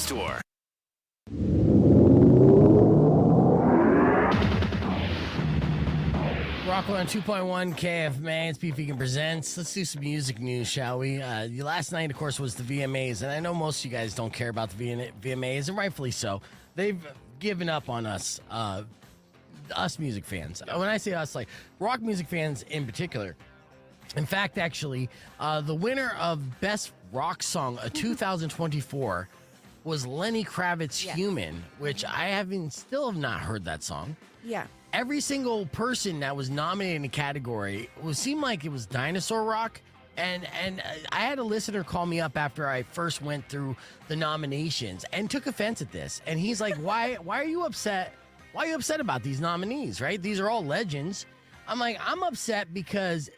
store. Rockwell on 2.1 KFMA. It's Beef Vegan Presents. Let's do some music news, shall we? Last night, of course, was the VMAs, and I know most of you guys don't care about the VMAs, and rightfully so. They've given up on us, us music fans. When I say us, like rock music fans in particular. In fact, actually, the winner of Best Rock Song of 2024 was Lenny Kravitz's Human, which I still have not heard that song. Yeah. Every single person that was nominated in the category seemed like it was dinosaur rock. And I had a listener call me up after I first went through the nominations and took offense at this. And he's like, why are you upset? Why are you upset about these nominees, right? These are all legends. I'm like, I'm upset because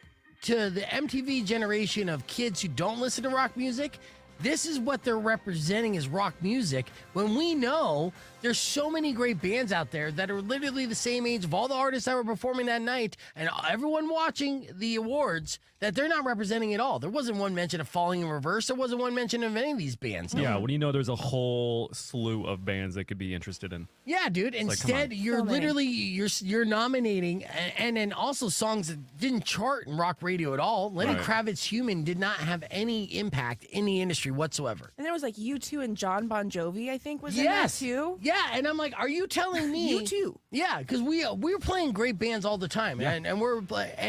to the MTV generation of kids who don't listen to rock music, this is what they're representing as rock music, when we know there's so many great bands out there that are literally the same age of all the artists that were performing that night and everyone watching the awards, that they're not representing at all. There wasn't one mention of Falling in Reverse. There wasn't one mention of any of these bands. Yeah, when you know there's a whole slew of bands that could be interested in. Yeah, dude. Instead, you're literally you're nominating and then also songs that didn't chart in rock radio at all. Lenny Kravitz's Human did not have any impact in the industry whatsoever. And there was like U2 and John Bon Jovi, I think, was in that too. Yeah, and I'm like, are you telling me U2? Yeah, because we're playing great bands all the time, and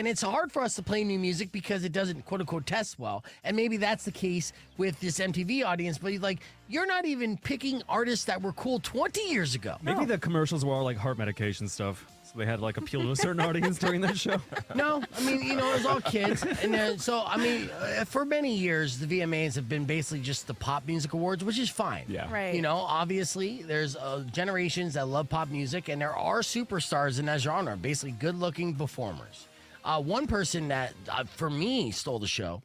it's hard for us to play new music because it doesn't quote unquote test well, and maybe that's the case with this MTV audience. But like, you're not even picking artists that were cool 20 years ago. Maybe the commercials were all like heart medication stuff. They had like appeal to a certain audience during that show. No, I mean, it was all kids. And then, so, I mean, for many years, the VMAs have been basically just the pop music awards, which is fine. Yeah. Right. Obviously, there's generations that love pop music, and there are superstars in that genre, basically good-looking performers. One person that, for me, stole the show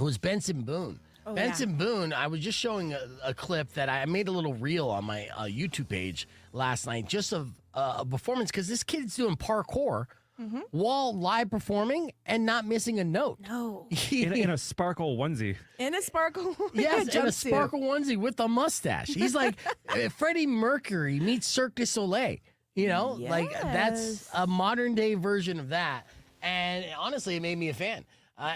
was Benson Boone. Benson Boone, I was just showing a clip that I made a little reel on my YouTube page last night, just of a performance, because this kid's doing parkour while live performing and not missing a note. No. in a sparkle onesie. In a sparkle Yes, in a sparkle onesie with a mustache. He's like Freddie Mercury meets Cirque du Soleil. Like that's a modern day version of that. And honestly, it made me a fan.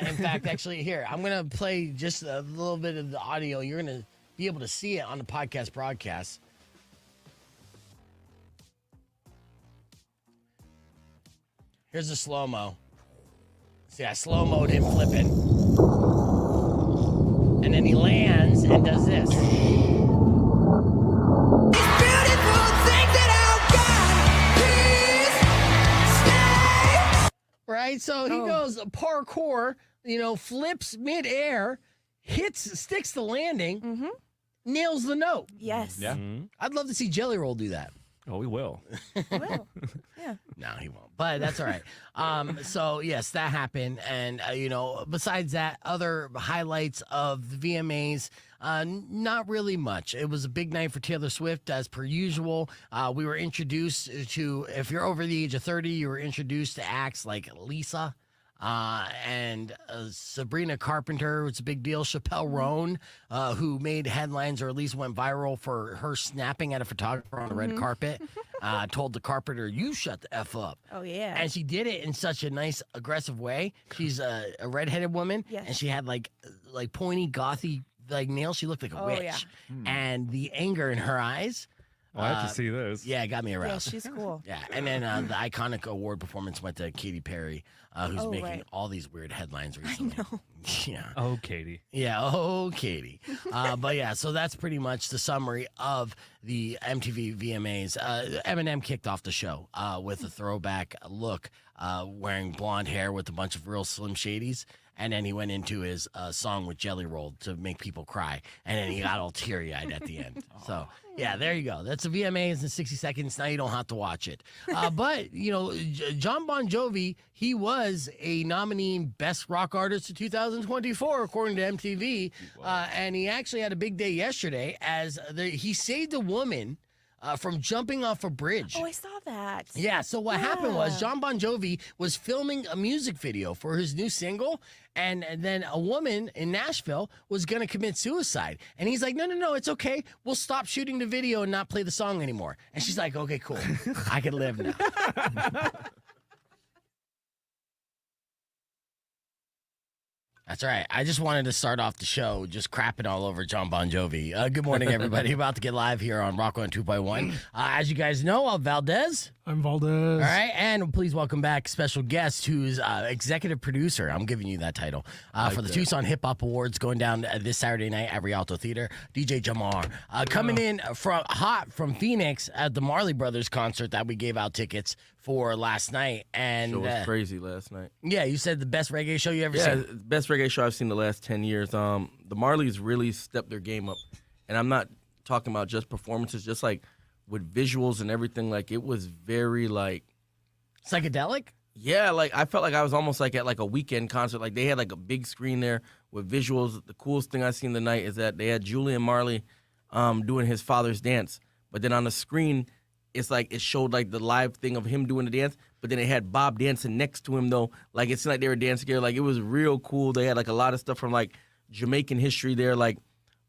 In fact, actually, here, I'm going to play just a little bit of the audio. You're going to be able to see it on the podcast broadcast. Here's the slow-mo. See, I slow-mo'd him flipping. And then he lands and does this. Right? So he goes parkour, flips midair, sticks the landing, nails the note. Yes. Yeah. I'd love to see Jelly Roll do that. Oh, we will. Well, yeah. No, he won't. But that's all right. So, yes, that happened. And, besides that, other highlights of the VMAs, not really much. It was a big night for Taylor Swift, as per usual. We were introduced to, if you're over the age of 30, you were introduced to acts like Lisa and Sabrina Carpenter, it's a big deal. Chappelle Roan, who made headlines or at least went viral for her snapping at a photographer on the red carpet, told the carpenter, "You shut the F up." Oh, yeah. And she did it in such a nice, aggressive way. She's a redheaded woman, Yes. and she had like pointy, gothy nails. She looked like a witch. Yeah. And the anger in her eyes. I have to see this. Yeah, it got me Yeah, aroused. she's cool. Yeah, and then the iconic award performance went to Katy Perry, who's making all these weird headlines recently. I know. Yeah. Oh, Katie. Yeah, oh, Katie. But yeah, so that's pretty much the summary of the MTV VMAs. Eminem kicked off the show with a throwback look, wearing blonde hair with a bunch of real Slim Shadys. And then he went into his song with Jelly Roll to make people cry. And then he got all teary-eyed at the end. So, yeah, there you go. That's the VMAs in 60 seconds. Now you don't have to watch it. But, John Bon Jovi, he was a nominee in Best Rock Artist of 2024, according to MTV. And he actually had a big day yesterday as he saved a woman from jumping off a bridge. Oh, I saw that. Yeah, so what happened was Jon Bon Jovi was filming a music video for his new single, and then a woman in Nashville was going to commit suicide. And he's like, no, it's okay. We'll stop shooting the video and not play the song anymore. And she's like, okay, cool. I can live now. That's right. I just wanted to start off the show just crapping all over Jon Bon Jovi. Good morning, everybody. About to get live here on Rock 102.1. As you guys know, I'm Valdez. I'm Valdez. All right, and please welcome back special guest who's executive producer. I'm giving you that title for the Tucson Hip Hop Awards going down this Saturday night at Rialto Theater. DJ Jahmar coming in from Phoenix at the Marley Brothers concert that we gave out tickets for last night. And it was crazy last night. Yeah, you said the best reggae show you ever seen. Yeah, best reggae show I've seen the last 10 years. The Marleys really stepped their game up, and I'm not talking about just performances, just like with visuals and everything. Like, it was very like psychedelic. Yeah, like I felt like I was almost like at like a weekend concert. Like, they had like a big screen there with visuals. The coolest thing I seen tonight is that they had Julian Marley doing his father's dance, but then on the screen it's like it showed like the live thing of him doing the dance, but then it had Bob dancing next to him though. Like, it seemed like they were dancing together. Like, it was real cool. They had like a lot of stuff from like Jamaican history there, like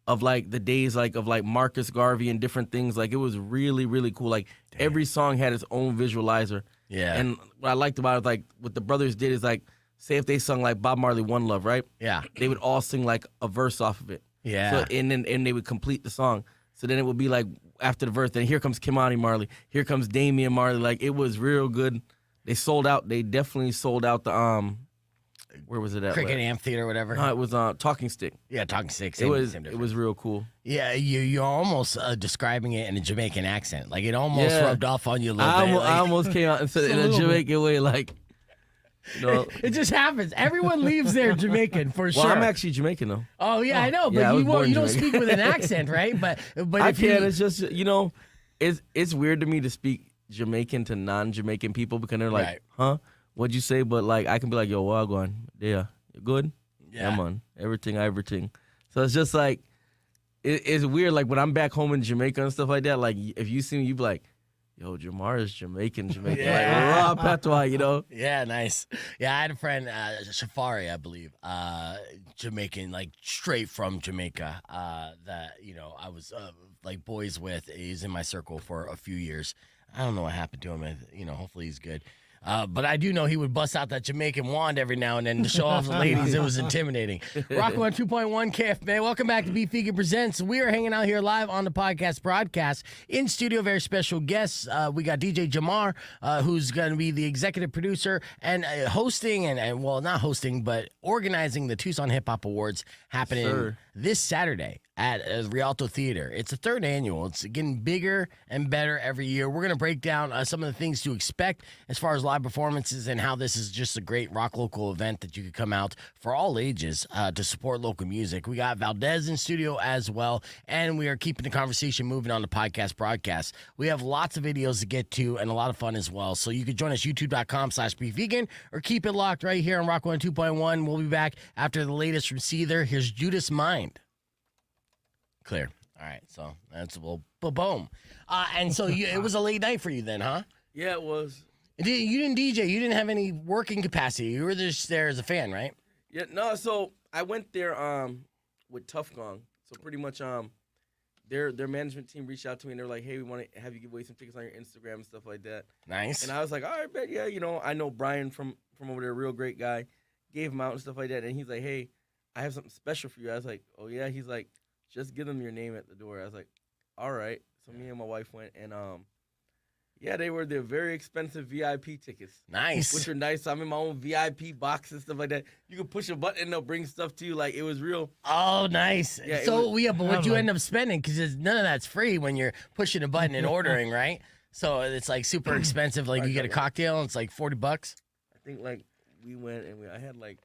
of like the days like of like Marcus Garvey and different things. Like, it was really, really cool. Like, every song had its own visualizer. Yeah. And what I liked about it, like what the brothers did is like, say if they sung like Bob Marley One Love, right? Yeah. They would all sing like a verse off of it. Yeah. So, and they would complete the song. So then it would be like after the verse, then here comes Kimani Marley, here comes Damian Marley. Like, it was real good. They sold out. They definitely sold out the where was it at? Cricket Amphitheater, whatever. No, it was Talking Stick. Yeah, Talking Stick. It was real cool. Yeah, you're almost describing it in a Jamaican accent. Like, it almost rubbed off on you a little bit. I almost came out and said it in a Jamaican way, like, you know. It just happens. Everyone leaves there Jamaican for sure. Well, I'm actually Jamaican though. Oh yeah, I know, but Yeah, I was born you don't Jamaican. speak with an accent, right? But I if can't. It's just, you know, it's weird to me to speak Jamaican to non-Jamaican people because they're like, Right. huh? What'd you say? But like, I can be like, yo, wagwan. Yeah, you good? Yeah. Man. Everything. So it's just like, it's weird. Like, when I'm back home in Jamaica and stuff like that, like, if you see me, you be like, yo, Jahmar is Jamaican. Yeah. Like, raw patois, you know? Yeah, nice. Yeah, I had a friend, Shafari, I believe, Jamaican, like straight from Jamaica, that, you know, I was like boys with. He's in my circle for a few years. I don't know what happened to him. You know, hopefully he's good. But I do know he would bust out that Jamaican wand every now and then to show off the ladies. It was intimidating. Rock 102.1 KFMA. Welcome back to Beef Vegan Presents. We are hanging out here live on the podcast broadcast. In studio, very special guests. We got DJ Jahmar, who's going to be the executive producer and hosting, and well, not hosting, but organizing the Tucson Hip Hop Awards happening this Saturday at Rialto Theater. It's the third annual. It's getting bigger and better every year. We're going to break down some of the things to expect as far as live performances and how this is just a great rock local event that you could come out for all ages to support local music. We got Valdez in studio as well, and we are keeping the conversation moving on the podcast broadcast. We have lots of videos to get to and a lot of fun as well. So you can join us youtube.com/beefvegan or keep it locked right here on Rock 102.1. We'll be back after the latest from Seether. Here's Judas Mind. Clear. All right, so that's a little boom. And so it was a late night for you then, huh? Yeah, it was. You didn't DJ. You didn't have any working capacity. You were just there as a fan, right? Yeah, no, so I went there with Tough Gong. So pretty much their management team reached out to me and they're like, hey, we want to have you give away some tickets on your Instagram and stuff like that. Nice. And I was like, all right, bet, yeah, you know, I know Brian from over there, real great guy. Gave him out and stuff like that. And he's like, hey, I have something special for you. I was like, oh, yeah? He's like, just give them your name at the door. I was like, all right. So me and my wife went, and yeah, they were the very expensive VIP tickets. Nice. Which are nice. So I'm in my own VIP box and stuff like that. You can push a button and they'll bring stuff to you. Like, it was real. Oh, nice. Yeah, so, but what'd you end up spending? Because none of that's free when you're pushing a button and ordering, right? So it's like super expensive. Like, you get a cocktail and it's like $40. I think, like, we went and I had, like,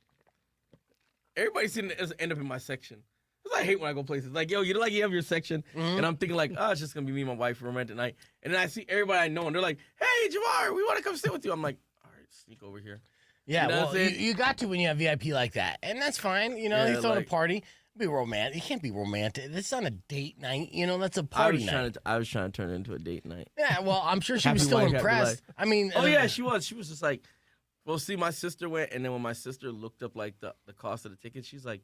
everybody seemed to end up in my section. Because I hate when I go places. Like, yo, you have your section. And I'm thinking, like, oh, it's just going to be me and my wife for romantic night. And then I see everybody I know, and they're like, hey, Jahmar, we want to come sit with you. I'm like, all right, sneak over here. Yeah, you know well, you got to when you have VIP like that. And that's fine. You know, Yeah, you throw like, a party. Be romantic. You can't be romantic. It's not a date night. You know, that's a party night. I was trying to turn it into a date night. Yeah, well, I'm sure she was Happy still wife, happy impressed. life. I mean, Oh yeah, she was. She was just like, well, see, my sister went, and then when my sister looked up like the cost of the ticket, she's like,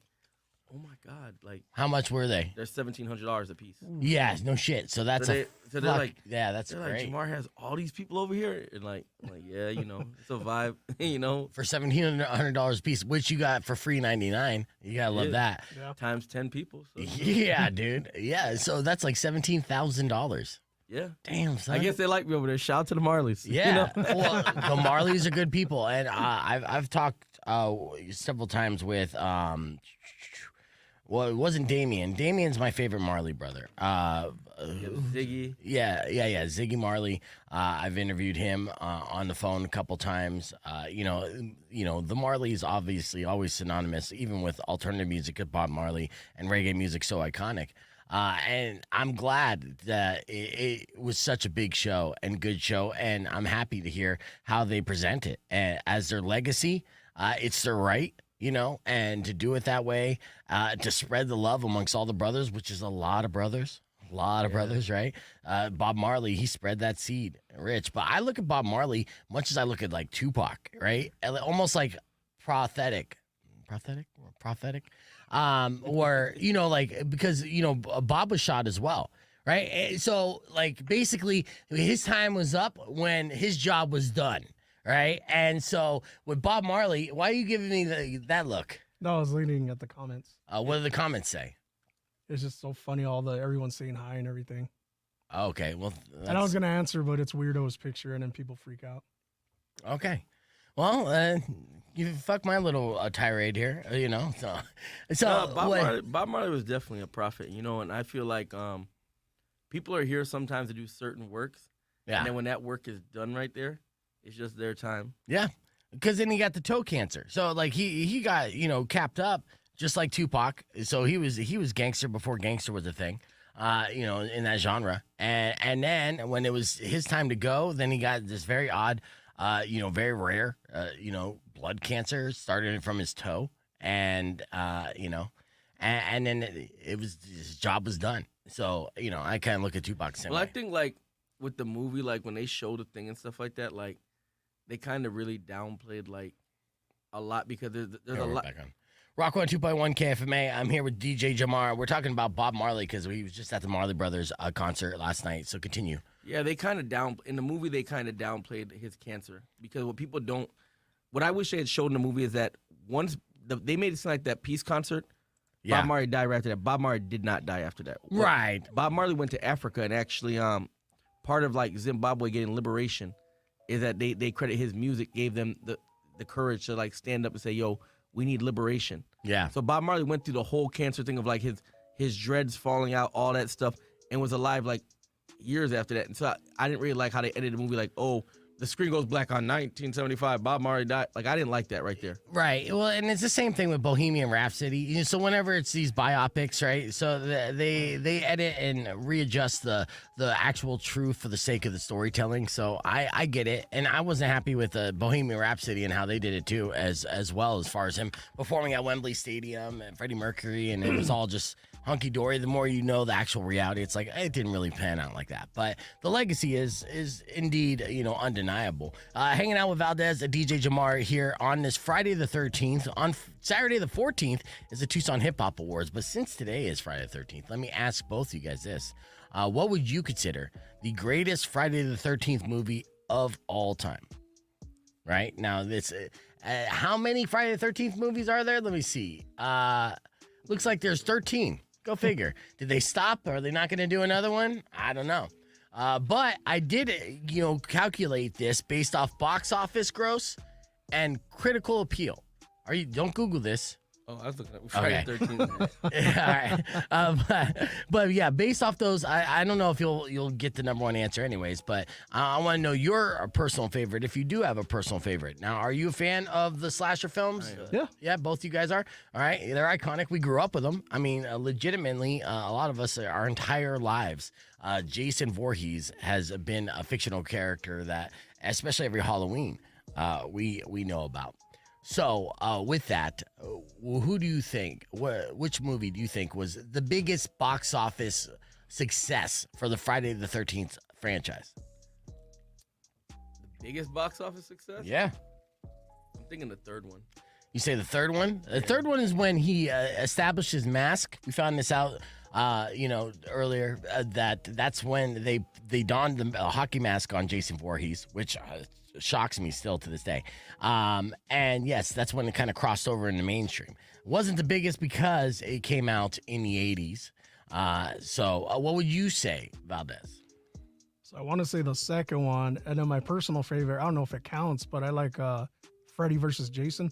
oh my god, like how much were they? they're $1,700 a piece. Yeah, no shit. So that's they're like, yeah, that's they're great. like, Jahmar has all these people over here, and like, I'm like, yeah, you know, it's a vibe, you know. For $1,700 a piece, which you got for free $99. You gotta love that. Yeah. Times 10 people. So. Yeah, dude. Yeah, so that's like $17,000. Yeah. Damn, son. I guess they like me over there. Shout out to the Marleys. Yeah. You know? Well, the Marleys are good people, and I've talked several times with well, it wasn't Damien. Damien's my favorite Marley brother. Ziggy. Yeah, Ziggy Marley. I've interviewed him on the phone a couple times. You know, the Marleys obviously always synonymous, even with alternative music of Bob Marley and reggae music so iconic. And I'm glad that it was such a big show and good show, and I'm happy to hear how they present it as their legacy. It's their right. You know, and to do it that way, to spread the love amongst all the brothers, which is a lot of brothers, right? Bob Marley, he spread that seed, rich. But I look at Bob Marley much as I look at like Tupac, right? Almost like prophetic, or you know, like because you know Bob was shot as well. Right. So like basically his time was up when his job was done. Right. And so with Bob Marley, why are you giving me that look? No, I was leaning at the comments. What do the comments say? It's just so funny, everyone saying hi and everything. Okay. Well, and I was going to answer, but it's Weirdo's picture, and then people freak out. Okay. Well, you fuck my little tirade here, you know. So Bob Marley was definitely a prophet, you know, and I feel like people are here sometimes to do certain works. Yeah. And then when that work is done right there, it's just their time. Yeah, because then he got the toe cancer. So like he got capped up just like Tupac. So he was gangster before gangster was a thing, in that genre. And then when it was his time to go, then he got this very odd, very rare, blood cancer started from his toe, and and then it was his job was done. So I kind of look at Tupac the same way. I think like with the movie, like when they show the thing and stuff like that, like. They kind of really downplayed like a lot because there's a lot. Rock 102.1 KFMA. I'm here with DJ Jahmar. We're talking about Bob Marley because he was just at the Marley Brothers concert last night. So continue. Yeah, they kind of in the movie they kind of downplayed his cancer because what I wish they had showed in the movie is that once they made it seem like that peace concert. Yeah. Bob Marley died right after that. Bob Marley did not die after that. Right. Bob Marley went to Africa and actually part of like Zimbabwe getting liberation. Is that they credit his music gave them the courage to like stand up and say, yo, we need liberation. Yeah. So Bob Marley went through the whole cancer thing of like his dreads falling out, all that stuff, and was alive like years after that. And so I didn't really like how they edited the movie like, oh, the screen goes black on 1975. Bob Marley died. Like, I didn't like that right there. Right. Well, and it's the same thing with Bohemian Rhapsody. So whenever it's these biopics, right? So they edit and readjust the actual truth for the sake of the storytelling. So I get it, and I wasn't happy with Bohemian Rhapsody and how they did it too, as well as far as him performing at Wembley Stadium and Freddie Mercury, and it was all just hunky dory. The more you know the actual reality, it's like it didn't really pan out like that. But the legacy is indeed undeniable. Hanging out with Valdez, DJ Jahmar here on this Friday the 13th. On Saturday the 14th is the Tucson Hip Hop Awards. But since today is Friday the 13th, let me ask both of you guys this: what would you consider the greatest Friday the 13th movie of all time? Right now, this how many Friday the 13th movies are there? Let me see. Looks like there's 13. Go figure. Did they stop? Are they not going to do another one? I don't know. But I did, calculate this based off box office gross and critical appeal. Don't Google this. Oh, I was looking at Friday the 13th. All right. But yeah, based off those, I don't know if you'll get the number one answer anyways, but I want to know your personal favorite, if you do have a personal favorite. Now, are you a fan of the slasher films? Yeah. Yeah, both you guys are? All right. They're iconic. We grew up with them. I mean, legitimately, a lot of us, our entire lives, Jason Voorhees has been a fictional character that, especially every Halloween, we know about. So, with that, who do you think, which movie do you think was the biggest box office success for the Friday the 13th franchise? The biggest box office success? Yeah. I'm thinking the third one. You say the third one? The third one is when he established his mask. We found this out, earlier, that's when they donned the hockey mask on Jason Voorhees, which shocks me still to this day. And yes, that's when it kind of crossed over in the mainstream. It wasn't the biggest because it came out in the 80s. So what would you say, Valdez? So I want to say the second one, and then my personal favorite, I don't know if it counts, but I like Freddy versus Jason.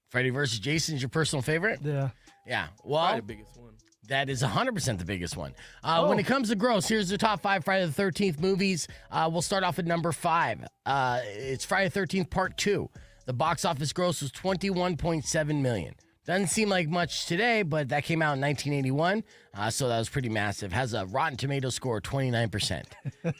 Freddy versus Jason is your personal favorite? Yeah. Yeah. Well, Probably the biggest one. that is 100% the biggest one. When it comes to gross, here's the top 5 Friday the 13th movies. We'll start off at number 5. It's Friday the 13th Part 2. The box office gross was $21.7 million. Doesn't seem like much today, but that came out in 1981, so that was pretty massive. Has a Rotten Tomatoes score of 29%.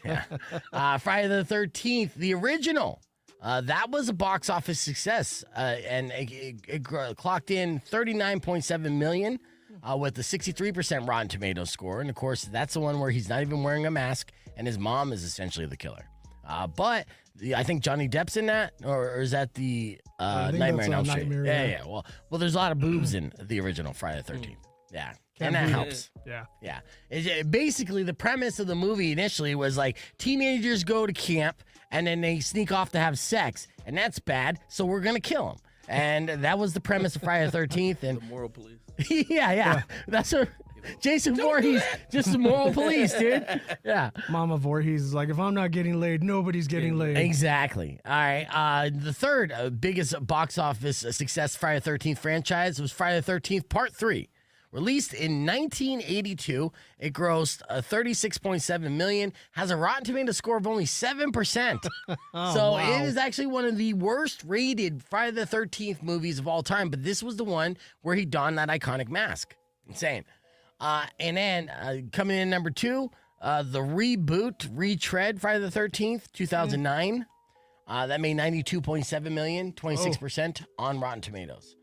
Yeah. Friday the 13th, the original. That was a box office success, and it clocked in $39.7 million with a 63% Rotten Tomatoes score. And, of course, that's the one where he's not even wearing a mask, and his mom is essentially the killer. But I think Johnny Depp's in that, or is that the Nightmare on Elm Street? Yeah. Well, there's a lot of boobs in the original Friday the 13th. Yeah. And that helps. Yeah. Yeah. Basically, the premise of the movie initially was like teenagers go to camp and then they sneak off to have sex, and that's bad, so we're going to kill them. And that was the premise of Friday the 13th. And The moral police. yeah. That's what Jason Voorhees, just the moral police, dude. Yeah. Mama Voorhees is like, if I'm not getting laid, nobody's getting laid. Exactly. All right. The third biggest box office success Friday the 13th franchise was Friday the 13th Part 3. Released in 1982, it grossed $36.7 million, has a Rotten Tomatoes score of only 7%. Wow. It is actually one of the worst rated Friday the 13th movies of all time, but this was the one where he donned that iconic mask. Insane. And then coming in number 2, the retread Friday the 13th, 2009. That made $92.7 million, 26% on Rotten Tomatoes.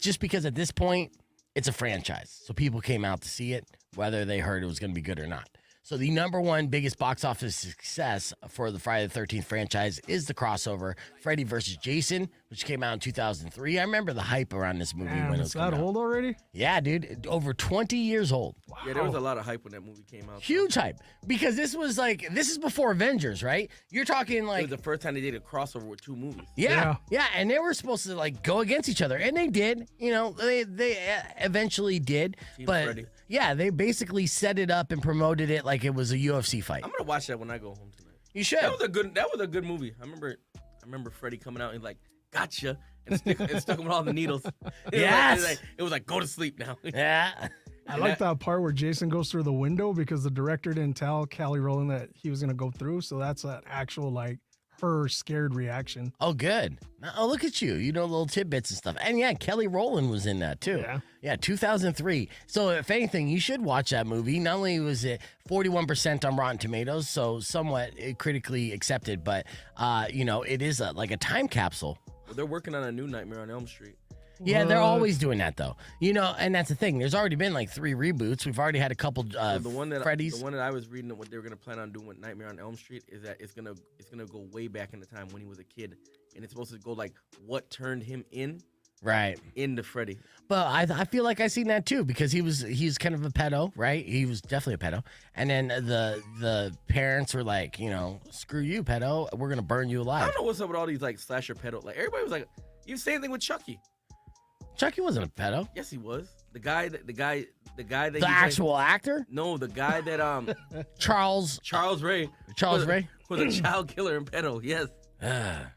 Just because at this point, it's a franchise. So people came out to see it, whether they heard it was going to be good or not. So the number one biggest box office success for the Friday the 13th franchise is the crossover Freddy vs. Jason, which came out in 2003. I remember the hype around this movie when it was that old already? Yeah, dude. Over 20 years old. Wow. Yeah, there was a lot of hype when that movie came out. Huge hype. Because this is before Avengers, right? You're talking like... It was the first time they did a crossover with 2 movies. Yeah, and they were supposed to like go against each other, and they did. They eventually did. Team but Freddy. yeah, they basically set it up and promoted it like it was a UFC fight. I'm gonna watch that when I go home tonight. You should. That was a good movie. I remember Freddy coming out and like, gotcha, and stuck him with all the needles. Yes. It was like go to sleep now. Yeah. I like that part where Jason goes through the window because the director didn't tell Kelly Rowland that he was going to go through. So that's an actual, like, her scared reaction. Oh, good. Oh, look at you. You know, little tidbits and stuff. And yeah, Kelly Rowland was in that too. Yeah, 2003. So if anything, you should watch that movie. Not only was it 41% on Rotten Tomatoes, so somewhat critically accepted, but, it is like a time capsule. Well, they're working on a new Nightmare on Elm Street. Yeah, they're always doing that, though. And that's the thing. There's already been like 3 reboots. We've already had a couple Freddy's. The one that I was reading, what they were going to plan on doing with Nightmare on Elm Street is that it's gonna go way back in the time when he was a kid, and it's supposed to go like what turned him into Freddy. But I feel like I've seen that too, because he's kind of a pedo, right? He was definitely a pedo. And then the parents were like, screw you, pedo. We're gonna burn you I alive. don't know what's up with all these like slasher pedo. Like everybody was like, you same thing with Chucky. Chucky wasn't a pedo. Yes, he was. The guy that The actual actor? No, the guy that Charles Ray. Charles Ray was a child killer and pedo. Yes.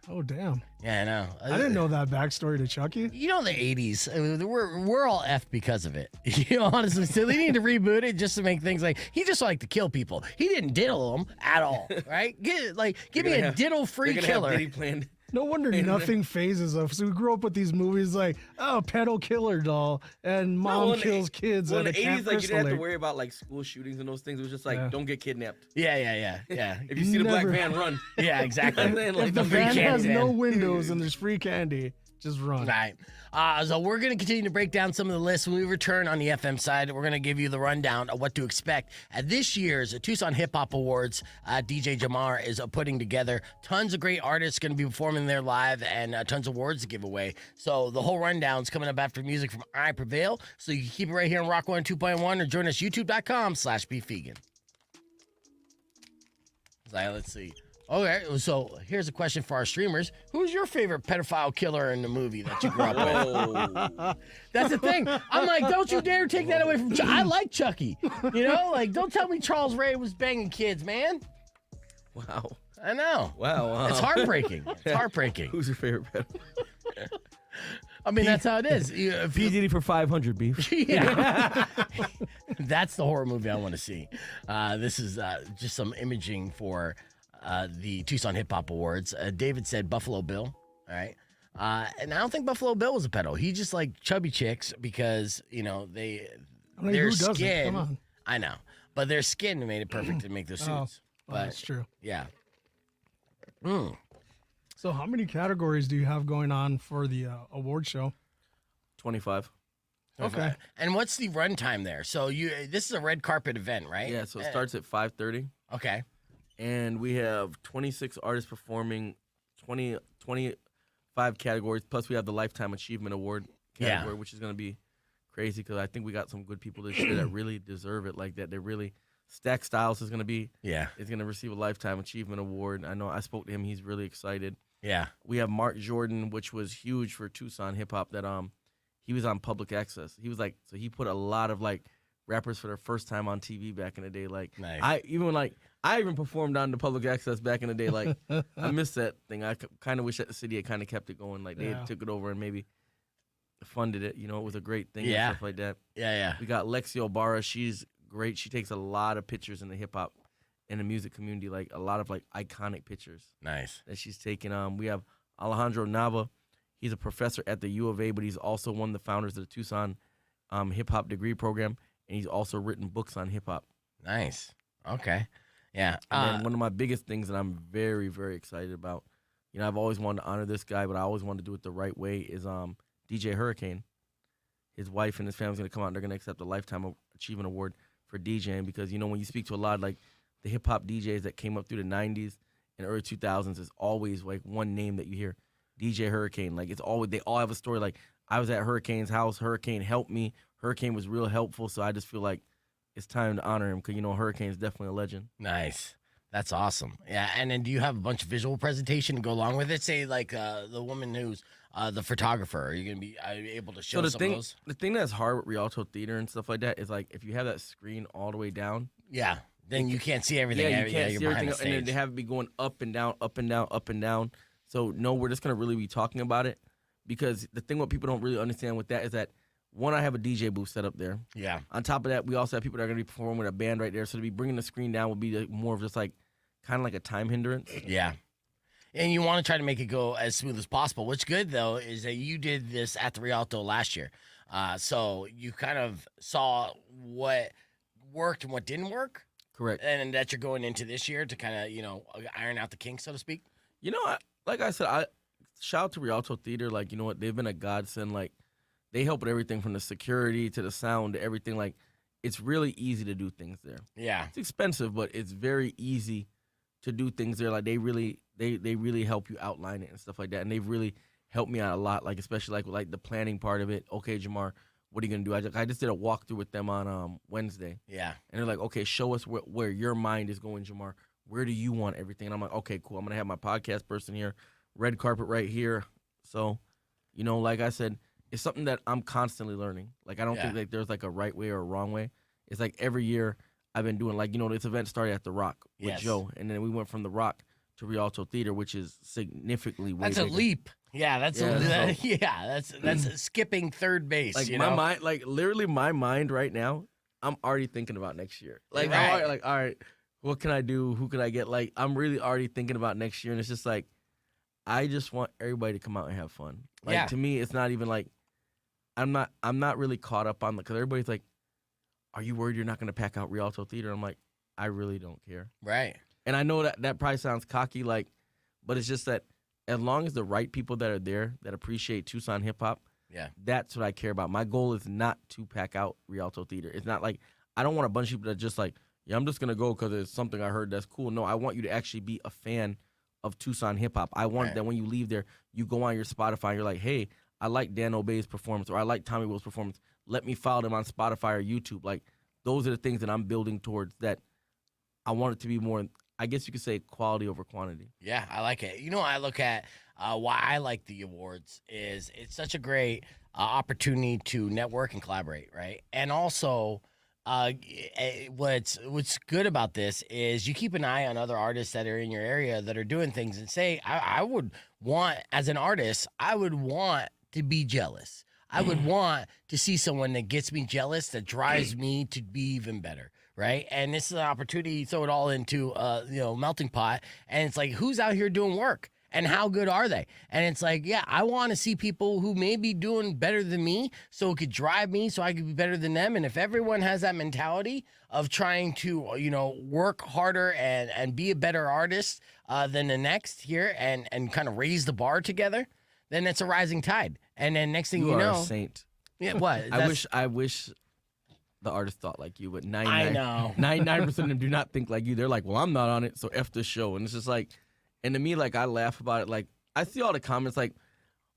Oh, damn. Yeah, I know. I didn't know that backstory to Chucky. The 80s, we're all effed because of it. Honestly, so they need to reboot it just to make things like, he just liked to kill people. He didn't diddle them at all, right? Give me a diddle-free killer. Have Diddy planned. No wonder nothing phases us. So we grew up with these movies like, pedo killer doll and mom kills kids at a camp. In the 80s, like, you didn't have to worry about like school shootings and those things. It was just like, don't get kidnapped. Yeah. If you see the black van, run. Yeah, exactly. If the van has no windows and there's free candy, just run. Right. So we're going to continue to break down some of the lists. When we return on the FM side, we're going to give you the rundown of what to expect at this year's Tucson Hip Hop Awards. DJ Jahmar is putting together tons of great artists going to be performing there live and tons of awards to give away. So the whole rundown's coming up after music from I Prevail. So you can keep it right here on Rock 102.1 or join us youtube.com/beefvegan. Let's see. Okay, so here's a question for our streamers. Who's your favorite pedophile killer in the movie that you grew up with? That's the thing. I'm like, don't you dare take that away from Chucky. I like Chucky. You know, like, don't tell me Charles Ray was banging kids, man. Wow. I know. Wow. It's heartbreaking. It's heartbreaking. Who's your favorite pedophile? I mean, that's how it is. P. Diddy for 500 beef. Yeah. That's the horror movie I want to see. This is just some imaging for the Tucson Hip Hop Awards. David said Buffalo Bill. All right. And I don't think Buffalo Bill was a pedo. He just liked chubby chicks because, you know, their who doesn't? skin. Come on. I know. But their skin made it perfect to make the suits. Well, But that's true. yeah. So how many categories do you have going on for the award show? 25. Okay. And what's the runtime there? So this is a red carpet event, right? Yeah, so it starts at 5:30. Okay. And we have 26 artists performing, 25 categories. Plus, we have the Lifetime Achievement Award category, which is going to be crazy because I think we got some good people this year that really deserve it like that. They really Stack Styles is going to be is going to receive a Lifetime Achievement Award. I know I spoke to him. He's really excited. Yeah. We have Mark Jordan, which was huge for Tucson hip hop. That he was on public access. He was like, so he put a lot of like rappers for their first time on TV back in the day. Like nice. I even performed on the public access back in the day. Like I missed that thing. I kind of wish that the city had kind of kept it going. Like they took it over and maybe funded it. You know, it was a great thing and stuff like that. Yeah. We got Lexi O'Barra. She's great. She takes a lot of pictures in the hip hop and the music community, like a lot of like iconic pictures. Nice. That she's taken. We have Alejandro Nava. He's a professor at the U of A, but he's also one of the founders of the Tucson hip hop degree program, and he's also written books on hip hop. Nice. Okay. Yeah. And then one of my biggest things that I'm very, very excited about, you know, I've always wanted to honor this guy, but I always wanted to do it the right way, is DJ Hurricane. His wife and his family's going to come out and they're going to accept a Lifetime Achievement Award for DJing because, you know, when you speak to a lot of, like, the hip-hop DJs that came up through the 90s and early 2000s, is always, like, one name that you hear, DJ Hurricane. Like, it's always, they all have a story. Like, I was at Hurricane's house. Hurricane helped me. Hurricane was real helpful, so I just feel like it's time to honor him because, you know, Hurricane's definitely a legend. Nice. That's awesome. Yeah, and then do you have a bunch of visual presentation to go along with it? Say, like, the woman who's the photographer. Are you going to be able to show some of those? The thing that's hard with Rialto Theater and stuff like that is, like, if you have that screen all the way down. Yeah, then you can't see everything. Yeah, you can't see everything. The and then they have it be going up and down, up and down, up and down. So, no, we're just going to really be talking about it because the thing what people don't really understand with that is that, one, I have a DJ booth set up there. Yeah. On top of that, we also have people that are going to be performing with a band right there. So to be bringing the screen down will be more of just like kind of like a time hindrance. Yeah. And you want to try to make it go as smooth as possible. What's good, though, is that you did this at the Rialto last year. So you kind of saw what worked and what didn't work. Correct. And that you're going into this year to kind of, you know, iron out the kinks, so to speak. You know, like I said, I shout out to Rialto Theater. Like, you know what? They've been a godsend. Like, they help with everything from the security to the sound to everything. Like, it's really easy to do things there. Yeah. It's expensive, but it's very easy to do things there. Like, they really help you outline it and stuff like that. And they've really helped me out a lot, like, especially like with like the planning part of it. Okay, Jahmar, what are you going to do? I just did a walkthrough with them on Wednesday. Yeah. And they're like, okay, show us where your mind is going, Jahmar. Where do you want everything? And I'm like, okay, cool. I'm going to have my podcast person here, red carpet right here. So, you know, like I said, it's something that I'm constantly learning. Like, I don't think like there's like a right way or a wrong way. It's like every year I've been doing, like, you know, this event started at The Rock with Joe. And then we went from The Rock to Rialto Theater, which is significantly way That's a bigger. leap. Yeah, that's skipping third base. Like, you my know? mind, like, literally my mind right now, I'm already thinking about next year. Like, Right. I'm already like, all right, what can I do? Who can I get? Like, I'm really already thinking about next year. And it's just like, I just want everybody to come out and have fun. Like, to me, it's not even like, I'm not really caught up on the, because everybody's like, are you worried you're not going to pack out Rialto Theater? I'm like, I really don't care. Right. And I know that probably sounds cocky, like, but it's just that as long as the right people that are there that appreciate Tucson hip hop, Yeah. that's what I care about. My goal is not to pack out Rialto Theater. It's not like I don't want a bunch of people that just like, yeah, I'm just gonna go because it's something I heard that's cool. No, I want you to actually be a fan of Tucson hip hop. I want that when you leave there, you go on your Spotify and you're like, hey, I like Dan Obey's performance or I like Tommy Will's performance. Let me follow them on Spotify or YouTube. Like those are the things that I'm building towards. That I want it to be more. I guess you could say quality over quantity. Yeah, I like it. You know, I look at why I like the awards is it's such a great opportunity to network and collaborate, right? And also, what's good about this is you keep an eye on other artists that are in your area that are doing things and say, I would want, as an artist, I would want to be jealous. I would want to see someone that gets me jealous, that drives me to be even better. Right. And this is an opportunity to throw it all into melting pot. And it's like, who's out here doing work and how good are they? And it's like, yeah, I want to see people who may be doing better than me so it could drive me so I could be better than them. And if everyone has that mentality of trying to, work harder and be a better artist than the next here and kind of raise the bar together, then it's a rising tide. And then next thing you know, are a saint. Yeah, what? I wish the artist thought like you, but I know 99% of them do not think like you. They're like, well, I'm not on it, so F this show. And it's just like, and to me, like, I laugh about it. Like, I see all the comments. Like,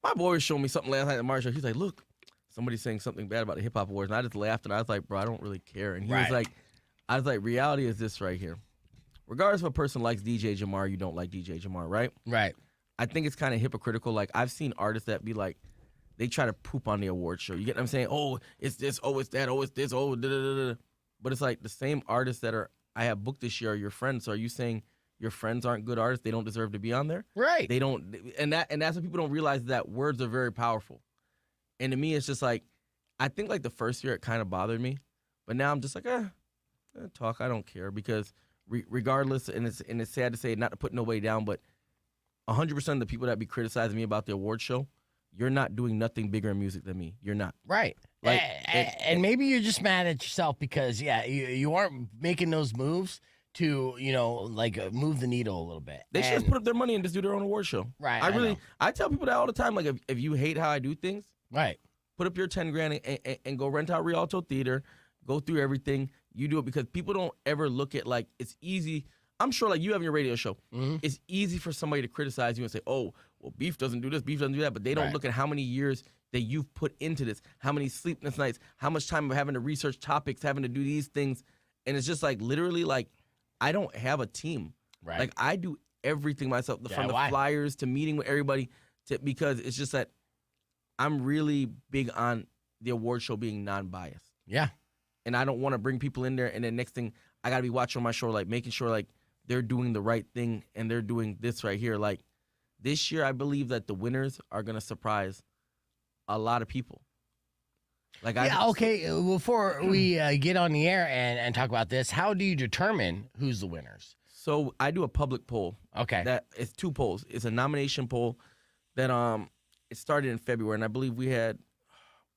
my boy was showing me something last night at the March show. He's like, look, somebody's saying something bad about the Hip Hop Awards. And I just laughed, and I was like, bro, I don't really care. And he was like, reality is this right here. Regardless if a person likes DJ Jahmar, you don't like DJ Jahmar, right? Right. I think it's kind of hypocritical. Like, I've seen artists that be like, they try to poop on the award show. You get what I'm saying? Oh, it's this. Oh, it's that. Oh, it's this. Oh, da da da da. But it's like the same artists that I have booked this year are your friends. So are you saying your friends aren't good artists? They don't deserve to be on there? Right. They don't. And that's what people don't realize, that words are very powerful. And to me, it's just like, I think like the first year it kind of bothered me, but now I'm just like, talk. I don't care, because regardless, and it's sad to say, not to put nobody down, but 100% of the people that be criticizing me about the award show, you're not doing nothing bigger in music than me. You're not. Right. Like, and maybe you're just mad at yourself because, you aren't making those moves to, move the needle a little bit. They should just put up their money and just do their own award show. Right. I tell people that all the time. Like, if you hate how I do things, right, put up your 10 grand and go rent out Rialto Theater, go through everything. You do it, because people don't ever look at, like, it's easy. I'm sure, like, you have your radio show. Mm-hmm. It's easy for somebody to criticize you and say, oh, well, Beef doesn't do this, Beef doesn't do that. But they don't look at how many years that you've put into this, how many sleepless nights, how much time of having to research topics, having to do these things. And it's just like, literally, like, I don't have a team. Right. Like, I do everything myself, from the flyers to meeting with everybody, because it's just that I'm really big on the award show being non-biased. Yeah. And I don't want to bring people in there, and then next thing, I got to be watching my show, like, making sure, like, they're doing the right thing and they're doing this right here. Like, this year, I believe that the winners are going to surprise a lot of people. Like, okay. Before we get on the air and talk about this, how do you determine who's the winners? So I do a public poll. Okay. That it's 2 polls. It's a nomination poll that it started in February, and I believe we had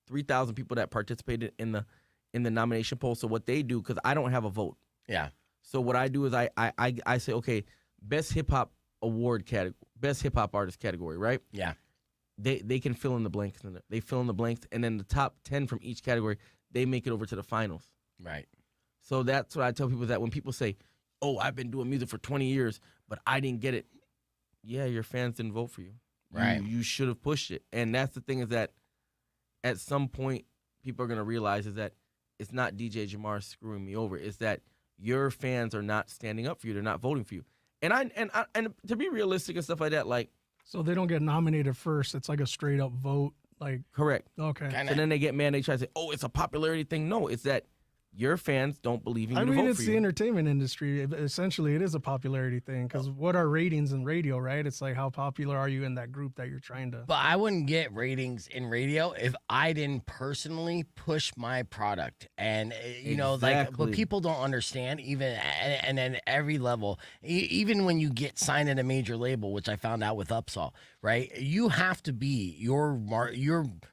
3,000 people that participated in the nomination poll. So what they do, because I don't have a vote. Yeah. So what I do is I say, okay, best hip hop award category, best hip hop artist category, right? Yeah. They can fill in the blanks. They fill in the blanks, and then the top 10 from each category, they make it over to the finals. Right. So that's what I tell people, that when people say, oh, I've been doing music for 20 years, but I didn't get it. Yeah, your fans didn't vote for you. Right. You should have pushed it. And that's the thing, is that at some point, people are going to realize is that it's not DJ Jahmar screwing me over. It's that your fans are not standing up for you. They're not voting for you. And to be realistic and stuff like that, like, so they don't get nominated first. It's like a straight up vote. Like, correct. Okay. So then they get mad. They try to say, oh, it's a popularity thing. No, it's that your fans don't believe in you to vote for you. It's the entertainment industry. Essentially, it is a popularity thing, because what are ratings in radio, right? It's like, how popular are you in that group that you're trying to... But I wouldn't get ratings in radio if I didn't personally push my product. And, but people don't understand, even, and then every level, even when you get signed at a major label, which I found out with Upsall, right? You have to be your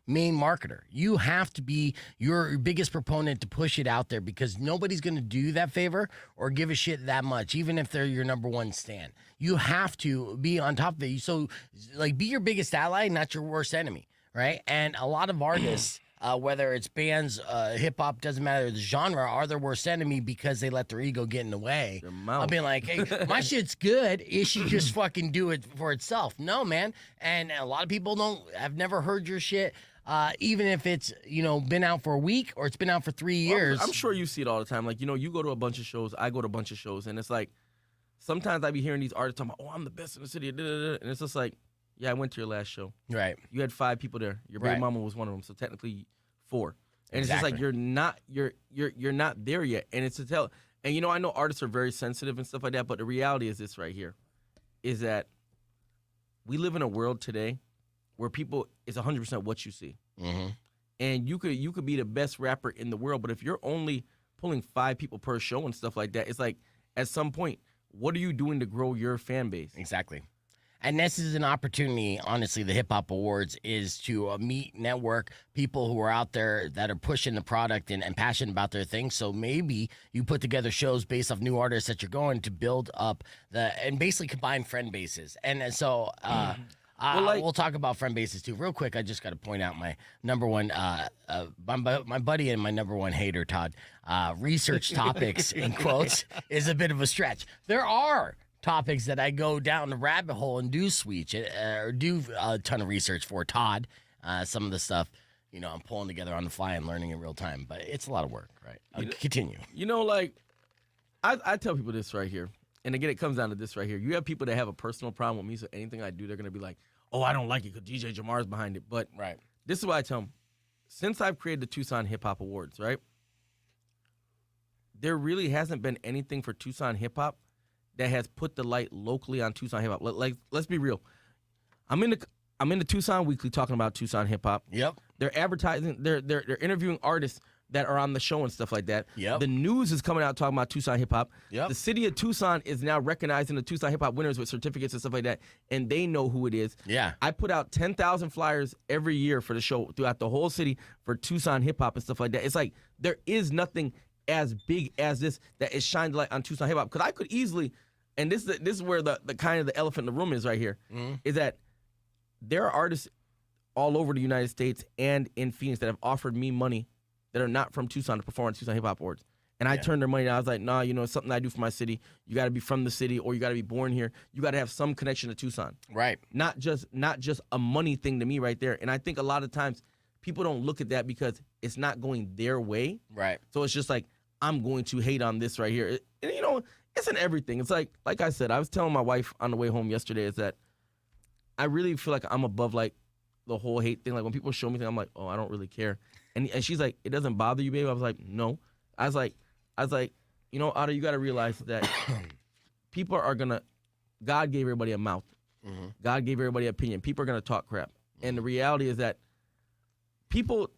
main marketer. You have to be your biggest proponent to push it out out there because nobody's going to do that favor or give a shit that much, even if they're your number one stan. You have to be on top of it. So, like, be your biggest ally, not your worst enemy, right? And a lot of artists, whether it's bands, hip hop, doesn't matter the genre, are their worst enemy because they let their ego get in the way. I'll be like, hey, my shit's good. It should just fucking do it for itself. No, man. And a lot of people have never heard your shit. Even if it's, been out for a week or it's been out for 3 years. I'm sure you see it all the time. Like, you go to a bunch of shows, I go to a bunch of shows, and it's like, sometimes I be hearing these artists talking about, I'm the best in the city, and it's just like, yeah, I went to your last show. Right. You had 5 people there. Your baby mama was one of them, so technically 4. And it's just like you're not there yet. And it's to tell. And I know artists are very sensitive and stuff like that, but the reality is this right here, is that we live in a world today where people it's 100% what you see. Mm-hmm. And you could be the best rapper in the world, but if you're only pulling 5 people per show and stuff like that, it's like at some point, what are you doing to grow your fan base? Exactly. And this is an opportunity, honestly, the Hip Hop Awards is to meet, network people who are out there that are pushing the product and passionate about their thing. So maybe you put together shows based off new artists that you're going to build up and basically combine friend bases. And so we'll talk about friend bases too. Real quick, I just got to point out my number one, my buddy and my number one hater, Todd, research topics, in quotes, is a bit of a stretch. There are topics that I go down the rabbit hole and do or do a ton of research for Todd. Some of the stuff, I'm pulling together on the fly and learning in real time, but it's a lot of work, right? Continue. I tell people this right here, and again, it comes down to this right here. You have people that have a personal problem with me, so anything I do, they're going to be like, oh, I don't like it because DJ Jahmar is behind it. But this is what I tell them. Since I've created the Tucson Hip Hop Awards, right, there really hasn't been anything for Tucson Hip Hop that has put the light locally on Tucson hip hop. Let's be real. I'm in the Tucson Weekly talking about Tucson hip hop. Yep. They're advertising. They're interviewing artists that are on the show and stuff like that. Yep. The news is coming out talking about Tucson hip hop. Yep. The city of Tucson is now recognizing the Tucson hip hop winners with certificates and stuff like that, and they know who it is. Yeah. I put out 10,000 flyers every year for the show throughout the whole city for Tucson hip hop and stuff like that. It's like there is nothing as big as this that is shining light on Tucson hip hop, because I could easily. And this is where the kind of the elephant in the room is right here, is that there are artists all over the United States and in Phoenix that have offered me money that are not from Tucson to perform at Tucson Hip Hop Awards. And I turned their money down. I was like, nah, it's something I do for my city. You got to be from the city, or you got to be born here. You got to have some connection to Tucson. Right. Not just a money thing to me right there. And I think a lot of times people don't look at that because it's not going their way. Right. So it's just like, I'm going to hate on this right here. And it's in everything. It's like I said, I was telling my wife on the way home yesterday, is that I really feel like I'm above like the whole hate thing. Like when people show me things, I'm like, oh, I don't really care. And she's like, it doesn't bother you, babe? I was like, no. I was like, Otto, you got to realize that people are gonna. God gave everybody a mouth. Mm-hmm. God gave everybody an opinion. People are gonna talk crap, and the reality is that people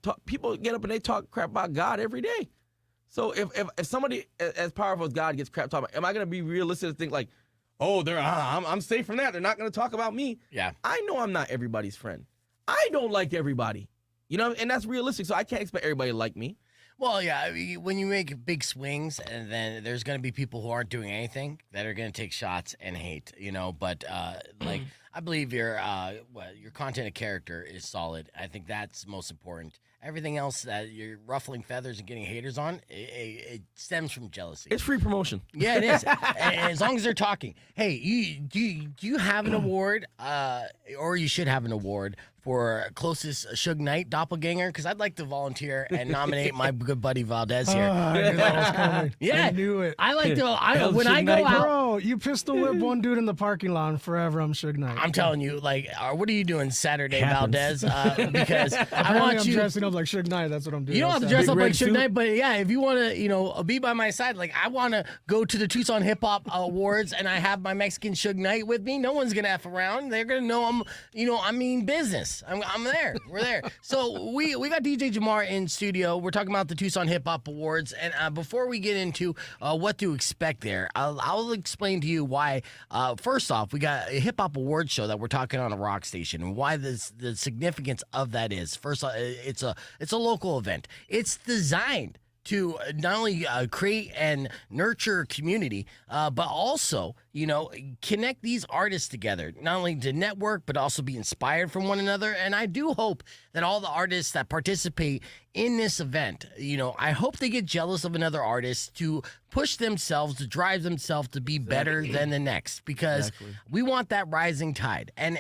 get up and they talk crap about God every day. So if somebody as powerful as God gets crap talking about, am I going to be realistic to think like, oh, I'm safe from that. They're not going to talk about me. Yeah. I know I'm not everybody's friend. I don't like everybody. And that's realistic. So I can't expect everybody to like me. Well, yeah, I mean, when you make big swings, and then there's going to be people who aren't doing anything that are going to take shots and hate, But like, I believe your content and character is solid. I think that's most important. Everything else that you're ruffling feathers and getting haters on, it stems from jealousy. It's free promotion. Yeah, it is. And as long as they're talking. Hey, do you have an award, or you should have an award for closest Suge Knight doppelganger? Because I'd like to volunteer and nominate my good buddy Valdez here. I knew that was coming. Yeah, I knew it. I like to. When I go out, bro, you pistol whip one dude in the parking lot, and forever I'm Suge Knight. I'm telling you, like, what are you doing Saturday, Valdez? Because I want I'm you. dressing up like Suge Knight. That's what I'm doing. You don't have to dress up like Suge Knight, but yeah, if you want to, be by my side, like I want to go to the Tucson Hip Hop Awards and I have my Mexican Suge Knight with me. No one's gonna F around. They're gonna know I mean business. I'm there. We're there. So we got DJ Jahmar in studio. We're talking about the Tucson Hip Hop Awards, and before we get into what to expect there, I'll explain to you why. First off, we got a hip hop awards show that we're talking on a rock station, and why the significance of that is. First, it's a local event. It's designed to not only create and nurture community, but also, connect these artists together, not only to network, but also be inspired from one another. And I do hope that all the artists that participate in this event, I hope they get jealous of another artist to push themselves, to drive themselves to be better than the next, because we want that rising tide. And,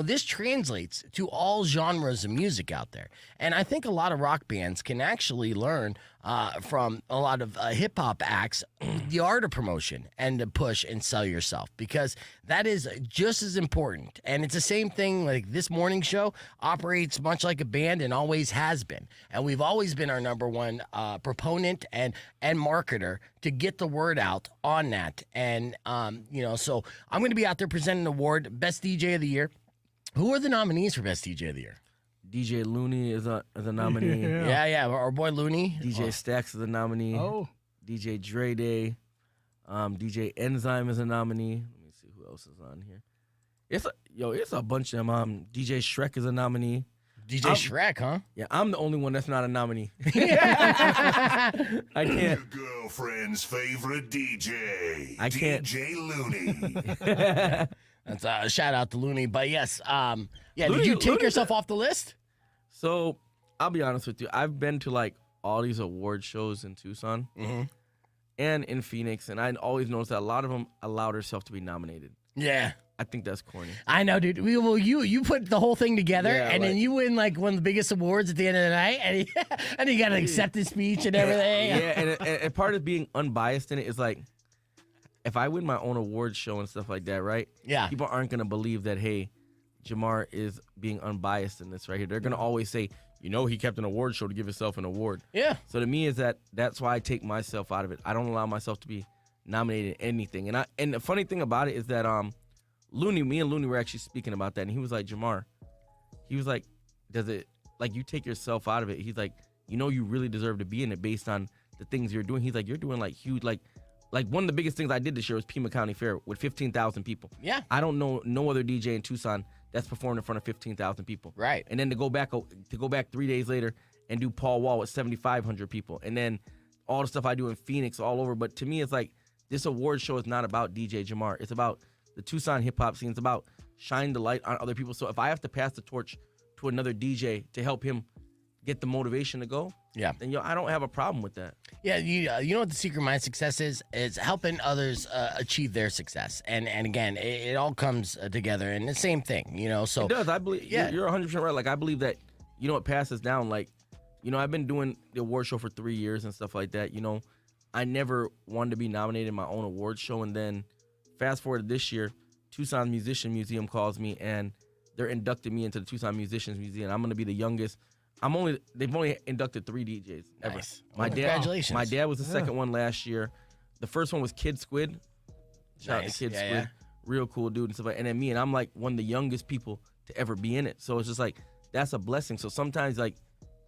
this translates to all genres of music out there. And I think a lot of rock bands can actually learn from a lot of hip hop acts the art of promotion and to push and sell yourself, because that is just as important. And it's the same thing, like this morning show operates much like a band and always has been. And we've always been our number one proponent and marketer to get the word out on that. And, so I'm going to be out there presenting an award, Best DJ of the Year. Who are the nominees for Best DJ of the Year? DJ Looney is a nominee. Yeah, our boy Looney. DJ Stax is a nominee. Oh. DJ Dre Day. DJ Enzyme is a nominee. Let me see who else is on here. It's a bunch of them. DJ Shrek is a nominee. DJ Shrek, huh? Yeah, I'm the only one that's not a nominee. I can't. Your girlfriend's favorite DJ. I can't. DJ Looney. That's a shout out to Looney. But yes, Looney- did you take Looney's yourself off the list? So I'll be honest with you. I've been to like all these award shows in Tucson and in Phoenix, and I always noticed that a lot of them allowed herself to be nominated. Yeah. I think that's corny. I know, dude. You put the whole thing together, Yeah, and then you win like one of the biggest awards at the end of the night, and you got an acceptance speech and everything. Yeah, and part of being unbiased in it is like, if I win my own award show and stuff like that, right? Yeah. People aren't gonna believe that, hey, Jahmar is being unbiased in this right here. They're gonna always say, he kept an award show to give himself an award. Yeah. So to me, that's why I take myself out of it. I don't allow myself to be nominated in anything. And the funny thing about it is that me and Looney were actually speaking about that, and he was like, Jahmar, he was like, does it, like, you take yourself out of it? He's like, you really deserve to be in it based on the things you're doing. He's like, you're doing like huge, like one of the biggest things I did this year was Pima County Fair with 15,000 people. Yeah. I don't know no other DJ in Tucson that's performed in front of 15,000 people. Right. And then to go back 3 days later and do Paul Wall with 7,500 people, and then all the stuff I do in Phoenix all over. But to me, it's like, this award show is not about DJ Jahmar. It's about the Tucson hip hop scene. It's about shining the light on other people. So if I have to pass the torch to another DJ to help him get the motivation to go, then I don't have a problem with that. Yeah, you know what the secret of my success is? It's helping others achieve their success. And again, it all comes together. And the same thing, So It does. I believe. Yeah. You're 100% right. Like, I believe that. It passes down. Like, I've been doing the award show for 3 years and stuff like that. I never wanted to be nominated in my own award show, and then fast forward to this year, Tucson Musician Museum calls me, and they're inducting me into the Tucson Musicians Museum. I'm going to be the youngest. They've only inducted 3 DJs ever. Nice. My Congratulations. My dad was the second one last year. The first one was Kid Squid. Shout out to Kid Squid. Yeah. Real cool dude and stuff like. And then me, and I'm like one of the youngest people to ever be in it. So it's just like, that's a blessing. So sometimes, like,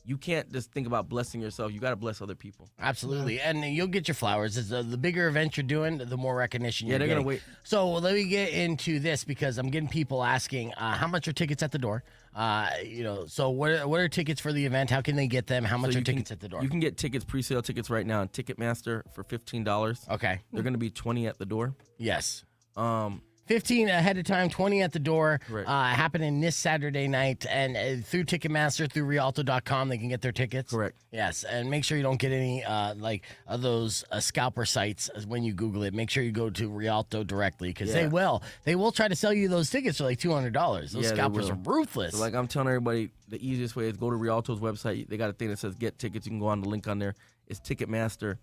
you can't just think about blessing yourself. You got to bless other people. Absolutely. And you'll get your flowers. It's the bigger event you're doing, the more recognition you're they're getting. going to wait. So let me get into this, because I'm getting people asking, how much are tickets at the door? So what are tickets for the event? How can they get them? How much are tickets at the door? You can get tickets, pre-sale tickets right now on Ticketmaster for $15. Okay. They're going to be $20 at the door. Yes. 15 ahead of time, 20 at the door. Correct. Happening this Saturday night, and through Ticketmaster, through Rialto.com, they can get their tickets. Correct. Yes, and make sure you don't get any those scalper sites when you Google it. Make sure you go to Rialto directly, because they will try to sell you those tickets for like $200. Those scalpers are ruthless. So, like, I'm telling everybody, the easiest way is go to Rialto's website. They got a thing that says get tickets. You can go on the link on there. It's Ticketmaster.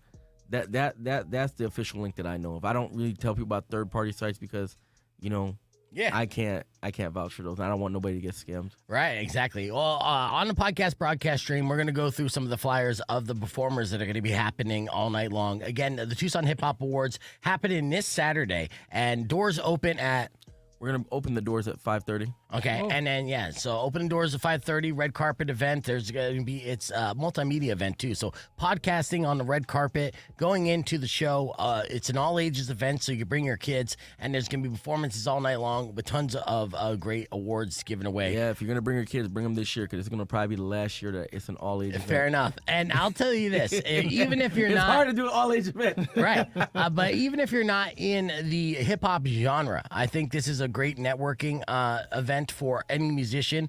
That's the official link that I know of. I don't really tell people about third-party sites because, I can't vouch for those. I don't want nobody to get scammed. Right, exactly. Well, on the podcast broadcast stream, we're going to go through some of the flyers of the performers that are going to be happening all night long. Again, the Tucson Hip Hop Awards happening this Saturday, and doors open at... We're going to open the doors at 5:30. Okay, and then so opening doors at 5:30, red carpet event. There's going to be it's a multimedia event too. So podcasting on the red carpet, going into the show. It's an all ages event, so you can bring your kids, and there's going to be performances all night long with tons of great awards given away. Yeah, if you're gonna bring your kids, bring them this year because it's gonna probably be the last year that it's an all age event. Fair enough. And I'll tell you this: even if you're It's not hard to do an all age event, right, but even if you're not in the hip hop genre, I think this is a great networking event for any musician,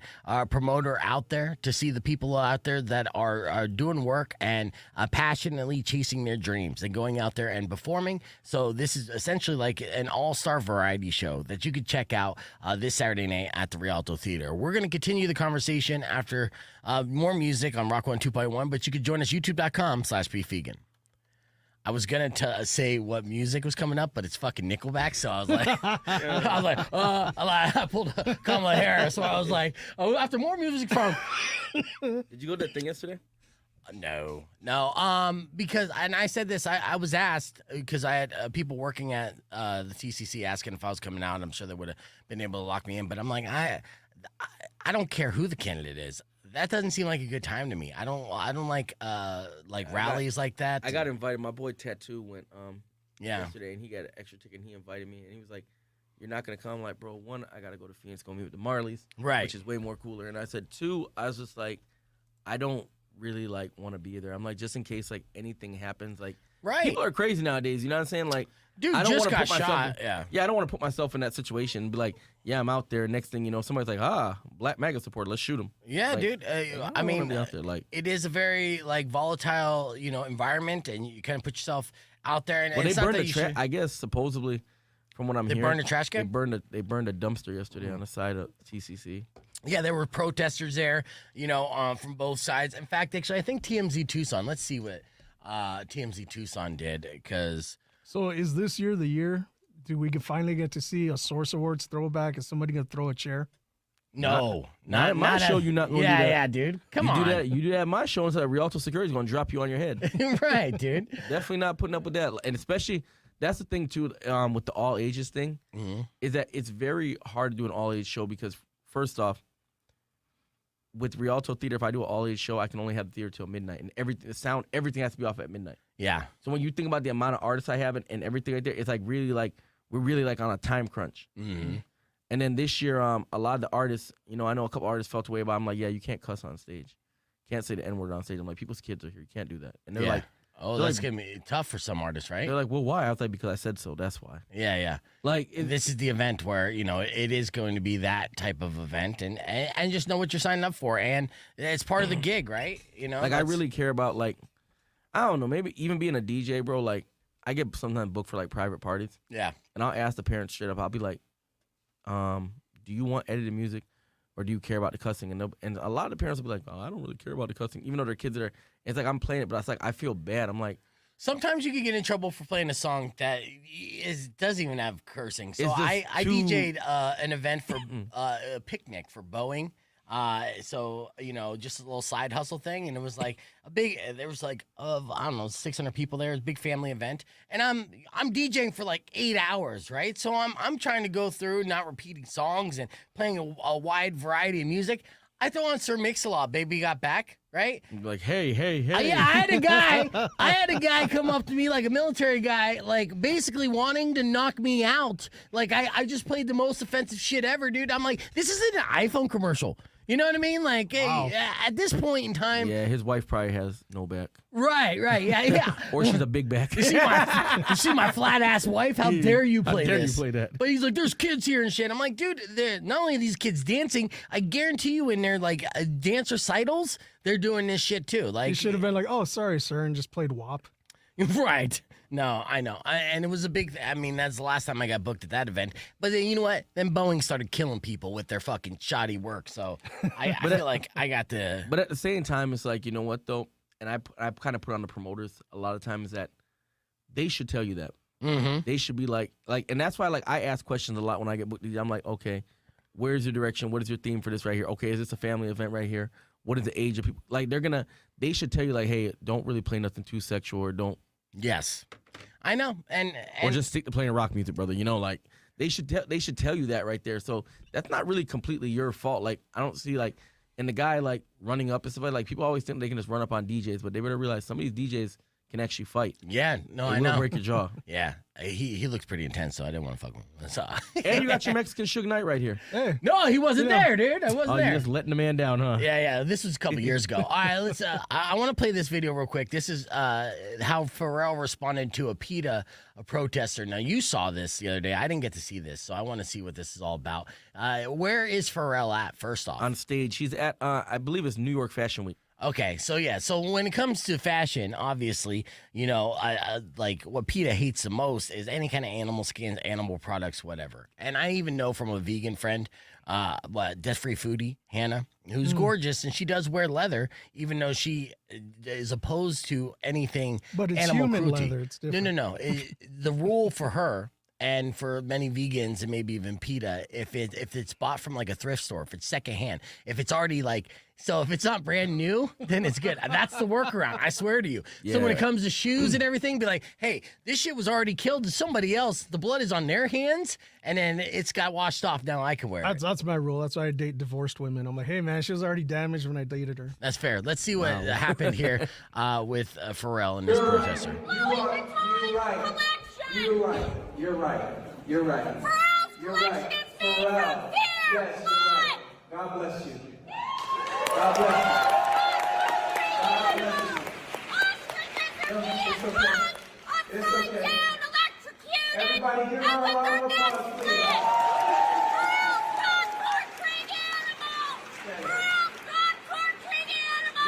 promoter out there to see the people out there that are doing work and passionately chasing their dreams and going out there and performing. So this is essentially like an all-star variety show that you could check out this Saturday night at the Rialto Theater. We're going to continue the conversation after more music on Rock 102.1, but you could join us youtube.com/beefvegan. I was gonna say what music was coming up, but it's fucking Nickelback. So I was like, I pulled Kamala Harris. So I was like, oh, after more music from. Did you go to that thing yesterday? No. Because and I said this. I was asked because I had people working at the TCC asking if I was coming out. I'm sure they would have been able to lock me in, but I'm like, I don't care who the candidate is. That doesn't seem like a good time to me. I don't like rallies like that. I got invited. My boy Tattoo went Yeah. yesterday, and he got an extra ticket. And he invited me, and he was like, "You're not gonna come?" I'm like, bro, one, I gotta go to Phoenix, go meet with the Marleys, Right. which is way more cooler. And I said, two, I was just like, I don't really like want to be there. I'm like, just in case like anything happens, like Right. people are crazy nowadays. You know what I'm saying? Like, Dude I don't just wanna got put myself shot. in- Yeah. I don't want to put myself in that situation and be like, yeah, I'm out there. Next thing you know, somebody's like, Black MAGA supporter, let's shoot him. Yeah, Like, dude. I I don't wanna mean, be out there, like, it is a very like volatile, environment, and you kind of put yourself out there. And well, they it's not burned that the you trash. should- I guess supposedly, from what I'm They hearing, burned a trash can? They burned a dumpster yesterday on the side of TCC. Yeah, there were protesters there, from both sides. In fact, actually, I think TMZ Tucson. Let's see what TMZ Tucson did, because So is this year the year? Do we finally get to see a Source Awards throwback? Is somebody gonna throw a chair? not at my show, you're not gonna do Yeah, that. yeah, dude. Come you on. do that. You do that at my show, and so Rialto Security is gonna drop you on your head. Right, dude. Definitely not putting up with that. And especially, that's the thing too, with the all ages thing, is that it's very hard to do an all age show because first off, with Rialto Theater, if I do an all age show, I can only have the theater till midnight, and everything has to be off at midnight. Yeah. So when you think about the amount of artists I have and everything right there, it's like really like we're really like on a time crunch. Mm-hmm. And then this year, a lot of the artists, I know a couple artists felt away, but I'm like, yeah, you can't cuss on stage, can't say the N word on stage. I'm like, people's kids are here, you can't do that. And they're like, oh, they're that's like- gonna be tough for some artists, right? they're like, well, why? I was like, because I said so. That's why. Yeah. Like, This is the event where it is going to be that type of event, and just know what you're signing up for, and it's part of the gig, right? like I really care about like, I don't know, maybe even being a DJ, bro. Like, I get sometimes booked for like private parties, yeah. and I'll ask the parents straight up. I'll be like, do you want edited music, or do you care about the cussing? And a lot of the parents will be like, oh, I don't really care about the cussing, even though their kids are there. It's like I'm playing it, but it's like I feel bad. I'm like, Sometimes you can get in trouble for playing a song that doesn't even have cursing. So Is this I too- DJ'd an event for a picnic for Boeing. So just a little side hustle thing, and it was like there was like I don't know 600 people there. It was a big family event, and I'm DJing for like 8 hours, right? So I'm trying to go through not repeating songs and playing a wide variety of music. I throw on Sir Mix-a-Lot, Baby Got Back, right? like, hey. Yeah, I had a guy come up to me like a military guy, like basically wanting to knock me out. Like I just played the most offensive shit ever, dude. I'm like, this isn't an iPhone commercial. You know what I mean? Like, hey, at this point in time, Yeah, his wife probably has no back, right, yeah. or she's a big back. You see my flat ass wife? How dare you play dare you this? play that? But he's like, there's kids here and shit. I'm like, dude, not only are these kids dancing, I guarantee you in their like dance recitals, they're doing this shit too. Like, You should have been like, "Oh, sorry, sir," and just played WAP. Right. No, I know. And it was a big I mean, that's the last time I got booked at that event. But then, you know what? Then Boeing started killing people with their fucking shoddy work. So I feel like I got to. But at the same time, it's like, you know what though, and I kind of put on the promoters a lot of times that they should tell you that. Mm-hmm. They should be like, and that's why like I ask questions a lot when I get booked. I'm like, okay, where's your direction? What is your theme for this right here? Okay, is this a family event right here? What is the age of people? Like they should tell you like, hey, don't really play nothing too sexual, or don't. Yes. I know. And Or just stick to playing rock music, brother. Like They should tell you that right there. So that's not really completely your fault. Like, I don't see, like, and the guy, like, running up and stuff like people always think they can just run up on DJs, but they better realize some of these DJs can actually fight. Yeah, no, They I will know. break your jaw. Yeah, he looks pretty intense, so I didn't want to fuck with him. So, And you got your Mexican Suge Knight right here. Hey, no, he wasn't there, dude. I wasn't Oh, there. you're just letting the man down, huh? Yeah. This was a couple years ago. All right, let's. I want to play this video real quick. This is how Pharrell responded to a PETA protester. Now, you saw this the other day. I didn't get to see this, so I want to see what this is all about. Where is Pharrell at? First off, On stage, he's at I believe it's New York Fashion Week. okay, so when it comes to fashion, obviously, you know, I like what PETA hates the most is any kind of animal skins, animal products, whatever. And I even know from a vegan friend, death-free foodie, Hannah, who's gorgeous, and she does wear leather, even though she is opposed to anything but it's animal human cruelty. leather. It's different. No. The rule for her and for many vegans and maybe even PETA, if it's bought from like a thrift store, if it's secondhand, if it's already like, so if it's not brand new, then it's good. That's the workaround. I swear to you. So when it comes to shoes and everything, be like, hey, this shit was already killed to somebody else. The blood is on their hands, and then it's got washed off. Now I can wear it. That's my rule. That's why I date divorced women. I'm like, hey man, she was already damaged when I dated her. That's fair. Let's see what happened here with Pharrell and this protester. You're right. You're right. You're right. You're right. Pharrell. Yes, you're right. God bless you. God bless you. God bless you. It's okay. It's okay. Everybody give her a round of applause, please.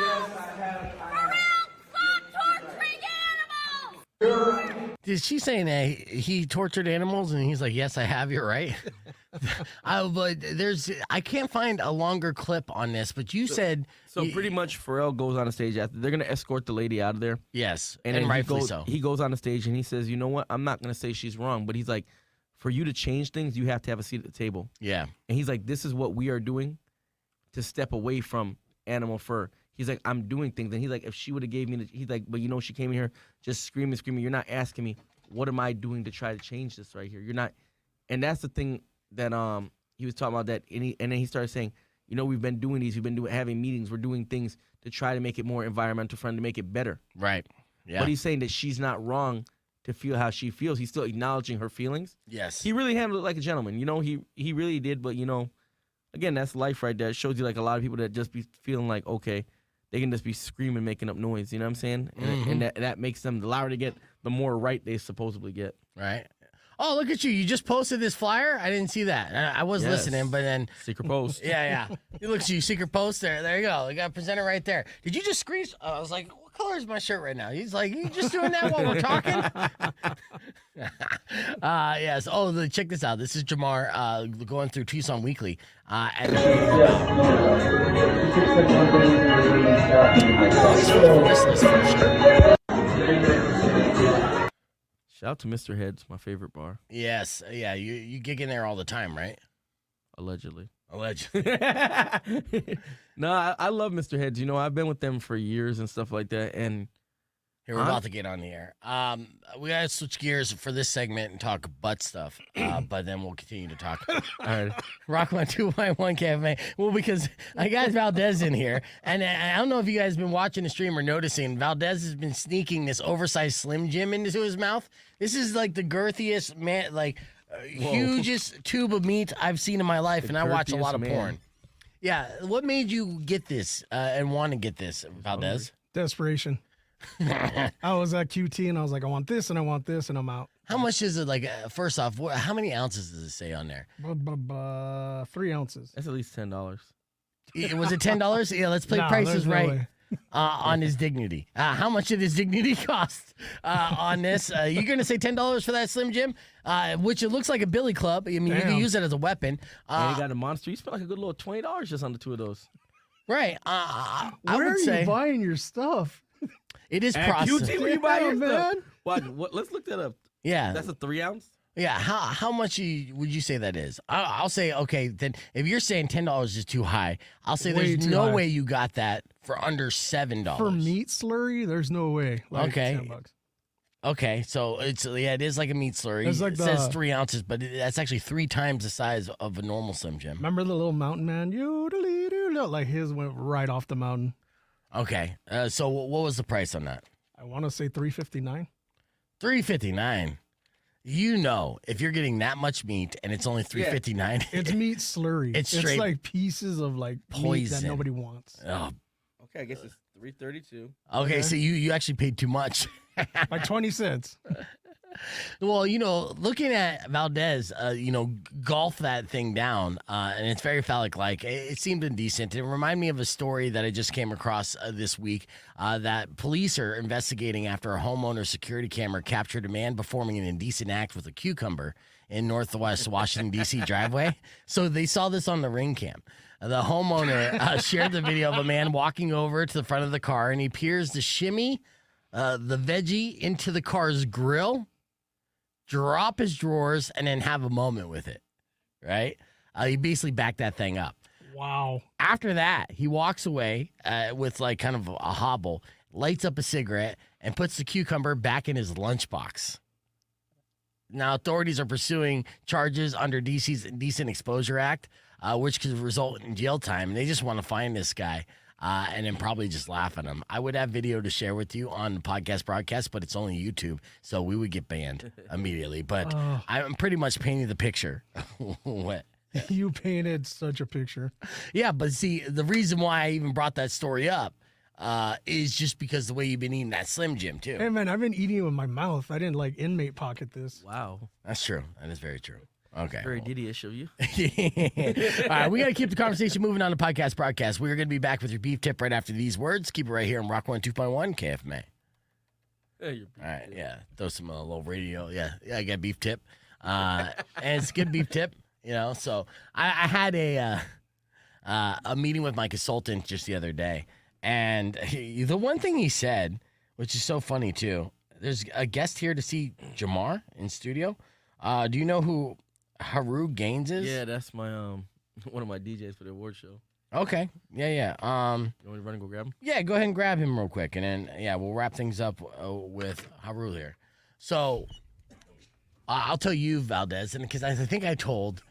Yes, I have. You're right. Is she saying that he tortured animals and he's like, yes, I have, you're right? But I can't find a longer clip on this, but you said. So pretty much Pharrell goes on the stage after they're gonna escort the lady out of there. Yes, And and then rightfully he so. goes on the stage and he says, you know what? I'm not gonna say she's wrong, but he's like, for you to change things, you have to have a seat at the table. Yeah. And he's like, this is what we are doing to step away from animal fur. He's like, I'm doing things. And he's like, if she would have gave me, he's like, but you know, she came here just screaming. You're not asking me, what am I doing to try to change this right here? You're not. And that's the thing that he was talking about that. And then he started saying, you know, we've been doing these. We've been having meetings. We're doing things to try to make it more environmental friendly, to make it better. Right. Yeah. But he's saying that she's not wrong to feel how she feels. He's still acknowledging her feelings. Yes. He really handled it like a gentleman. You know, he really did. But, you know, again, that's life right there. It shows you like a lot of people that just be feeling like, okay, they can just be screaming, making up noise. You know what I'm saying? And that makes them, the louder they get, the more right they supposedly get. Right. Oh, look at you. You just posted this flyer? I didn't see that. I was Yes. listening, but then. Secret post. Yeah. Look at you. Secret post there. There you go. You got to present it right there. Did you just screen? I was like, what color is my shirt right now? He's like, you just doing that while we're talking? Yes. Oh, check this out. This is Jahmar going through Tucson Weekly. And Shout out to Mr. Heads, my favorite bar, yes. Yeah. You gig in there all the time, right? allegedly. Allegedly. No, I love Mr. Heads. You know, I've been with them for years and stuff like that. And Here, we're about to get on the air. We got to switch gears for this segment and talk butt stuff, but then we'll continue to talk. all right, Rock 102.1 Cafe. Well, because I got Valdez in here, and I don't know if you guys have been watching the stream or noticing, Valdez has been sneaking this oversized Slim Jim into his mouth. This is like the girthiest, man, like hugest tube of meat I've seen in my life, and I watch a lot of girthiest man. porn. Yeah, what made you get this and want to get this, Valdez? Desperation. I was at QT and I was like, I want this and I want this, and I'm out. How much is it? Like, first off, how many ounces does it say on there? 3 ounces. that's at least $10. Was it $10? Yeah, let's play Nah, prices there's no right. way. On his dignity. How much did his dignity cost on this? You're going to say $10 for that Slim Jim, which it looks like a billy club. I mean, you can Damn. use it as a weapon. And you got a monster. You spent like a good little $20 just on the two of those. Right. I Where would are say you buying your stuff? it is At processed. QT, where you buy your Damn, stuff? man. What? Let's look that up. Yeah. That's a 3 ounce. Yeah. How much would you say that is? I'll say, okay, then if you're saying $10 is too high, I'll say Way there's too no high. way you got that for under $7. For meat slurry, there's no way. Like Okay. $10. Okay, so it is like a meat slurry. It's like it says 3 ounces, but that's actually 3 times the size of a normal Slim Jim. Remember the little mountain man? Like his went right off the mountain. Okay, so what was the price on that? I want to say $3.59. $3.59. You know, if you're getting that much meat and it's only $3.59, It's meat slurry. It's straight like pieces of like meat poison that nobody wants. Oh, Okay, I guess it's $3.32. okay, so you actually paid too much. Like 20 cents. Well, looking at Valdez, golf that thing down, and it's very phallic-like. It seemed indecent. It reminded me of a story that I just came across this week that police are investigating after a homeowner's security camera captured a man performing an indecent act with a cucumber in Northwest Washington, D.C. driveway. So they saw this on the Ring Cam. The homeowner shared the video of a man walking over to the front of the car, and he appears to shimmy the veggie into the car's grill, drop his drawers, and then have a moment with it, right? He basically backed that thing up. Wow. After that, he walks away with like kind of a hobble, lights up a cigarette, and puts the cucumber back in his lunchbox. Now, authorities are pursuing charges under DC's Indecent Exposure Act, which could result in jail time. And they just want to find this guy and then probably just laugh at him. I would have video to share with you on the podcast broadcast, but it's only YouTube, so we would get banned immediately. But I'm pretty much painting the picture. What? You painted such a picture. Yeah, but see, the reason why I even brought that story up is just because the way you've been eating that Slim Jim, too. Hey, man, I've been eating it with my mouth. I didn't like inmate pocket this. Wow. That's true. That is very true. Okay. Very Diddy-ish of you. All right, we got to keep the conversation moving on the podcast broadcast. We're going to be back with your beef tip right after these words. Keep it right here on Rock 102.1 KFMA. Yeah, your beef All right, yeah. Throw some little radio. Yeah, I got beef tip. And it's a good beef tip, So I had a meeting with my consultant just the other day. And the one thing he said, which is so funny, too, there's a guest here to see Jahmar in studio. Do you know who Haru Gaines is? Yeah, that's my one of my DJs for the award show. Okay. Yeah. You want me to run and go grab him? Yeah, go ahead and grab him real quick, and then we'll wrap things up with Haru here. So I'll tell you, Valdez, and because I think I told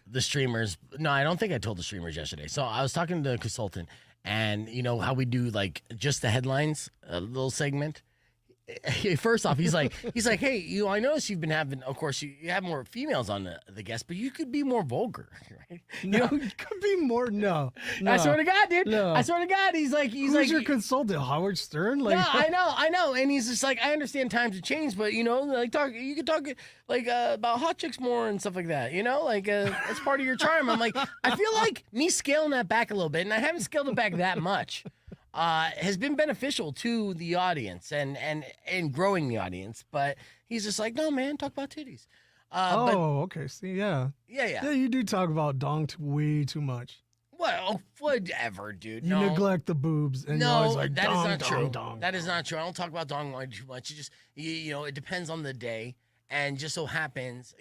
the streamers. No, I don't think I told the streamers yesterday. So I was talking to the consultant, and how we do like just the headlines, a little segment. First off, he's like, hey, I noticed you've been having, of course, you have more females on the guest, but you could be more vulgar, right? No, it could be more. No. I swear to God, dude. No. I swear to God, he's like, Who's your consultant, Howard Stern? Like, no, I know, and he's just like, I understand times have changed, but you could talk like about hot chicks more and stuff like that, that's part of your charm. I'm like, I feel like me scaling that back a little bit, and I haven't scaled it back that much. Has been beneficial to the audience and growing the audience, but he's just like, no, man, talk about titties. okay. See, yeah. Yeah. You do talk about dong way too much. Well, whatever, dude. You No. neglect the boobs, and you're No, always like, that is dong, not dong, true. dong. That is not true. I don't talk about dong line too much. It just, it depends on the day, and just so happens,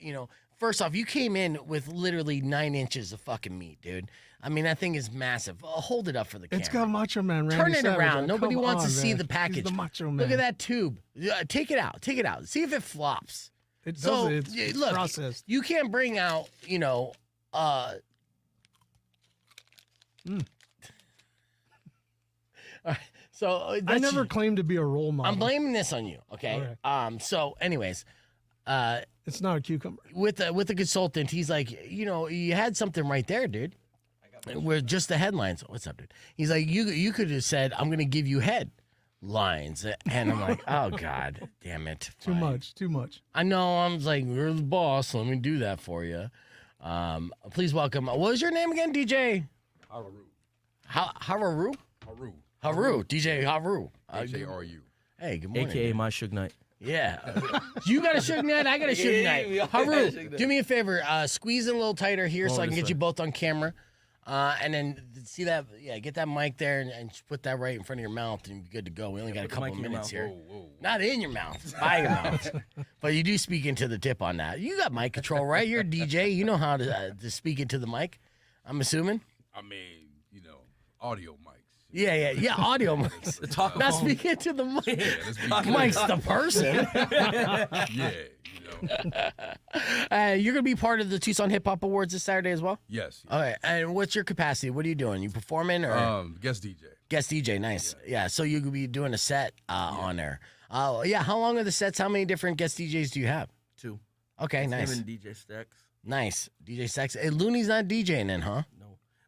First off, you came in with literally 9 inches of fucking meat, dude. I mean, that thing is massive. Hold it up for the camera. It's got Macho Man Randy Turn it Savage around. on it. Nobody Come wants on, to see man. the package. He's the Macho Man. Look at that tube. Take it out. See if it flops. It does. So, It's look, processed. you can't bring out, So I that's- never claimed to be a role model. I'm blaming this on you, okay? So, anyways, It's not a cucumber. with the consultant, he's like, you had something right there, dude. We're just the headlines. What's up, dude? He's like, you could have said, I'm gonna give you headlines, and I'm like, oh god, damn it, Too Fine. much. I know. I'm like, you're the boss. Let me do that for you. Please welcome. What was your name again, DJ? Haru. Haru. Haru. DJ Haru. H-A-R-U. Hey, good morning. AKA my Suge Knight. Yeah. You got a Suge Knight. I got a Suge Knight. Haru, do me a favor. Squeeze it a little tighter here so I can get you both on camera. And then see that, get that mic there and put that right in front of your mouth and you'll be good to go. We only got a couple of minutes here. Whoa. Not in your mouth, by your mouth. But you do speak into the tip on that. You got mic control, right? You're a DJ. You know how to speak into the mic, I'm assuming. I mean, audio mics. Yeah. Audio mics. The talk Not phone. speaking to the mic. Yeah, let's be Mike's the person. Yeah, You're gonna be part of the Tucson Hip Hop Awards this Saturday as well. Yes. Okay. And what's your capacity? What are you doing? You performing or Guest DJ. guest DJ? Nice. Yeah. So you could be doing a set on there. Oh yeah. How long are the sets? How many different guest DJs do you have? 2. Okay. It's Nice. him and DJ Stacks. Nice. DJ Sex. Hey, Looney's not DJing then, huh? No.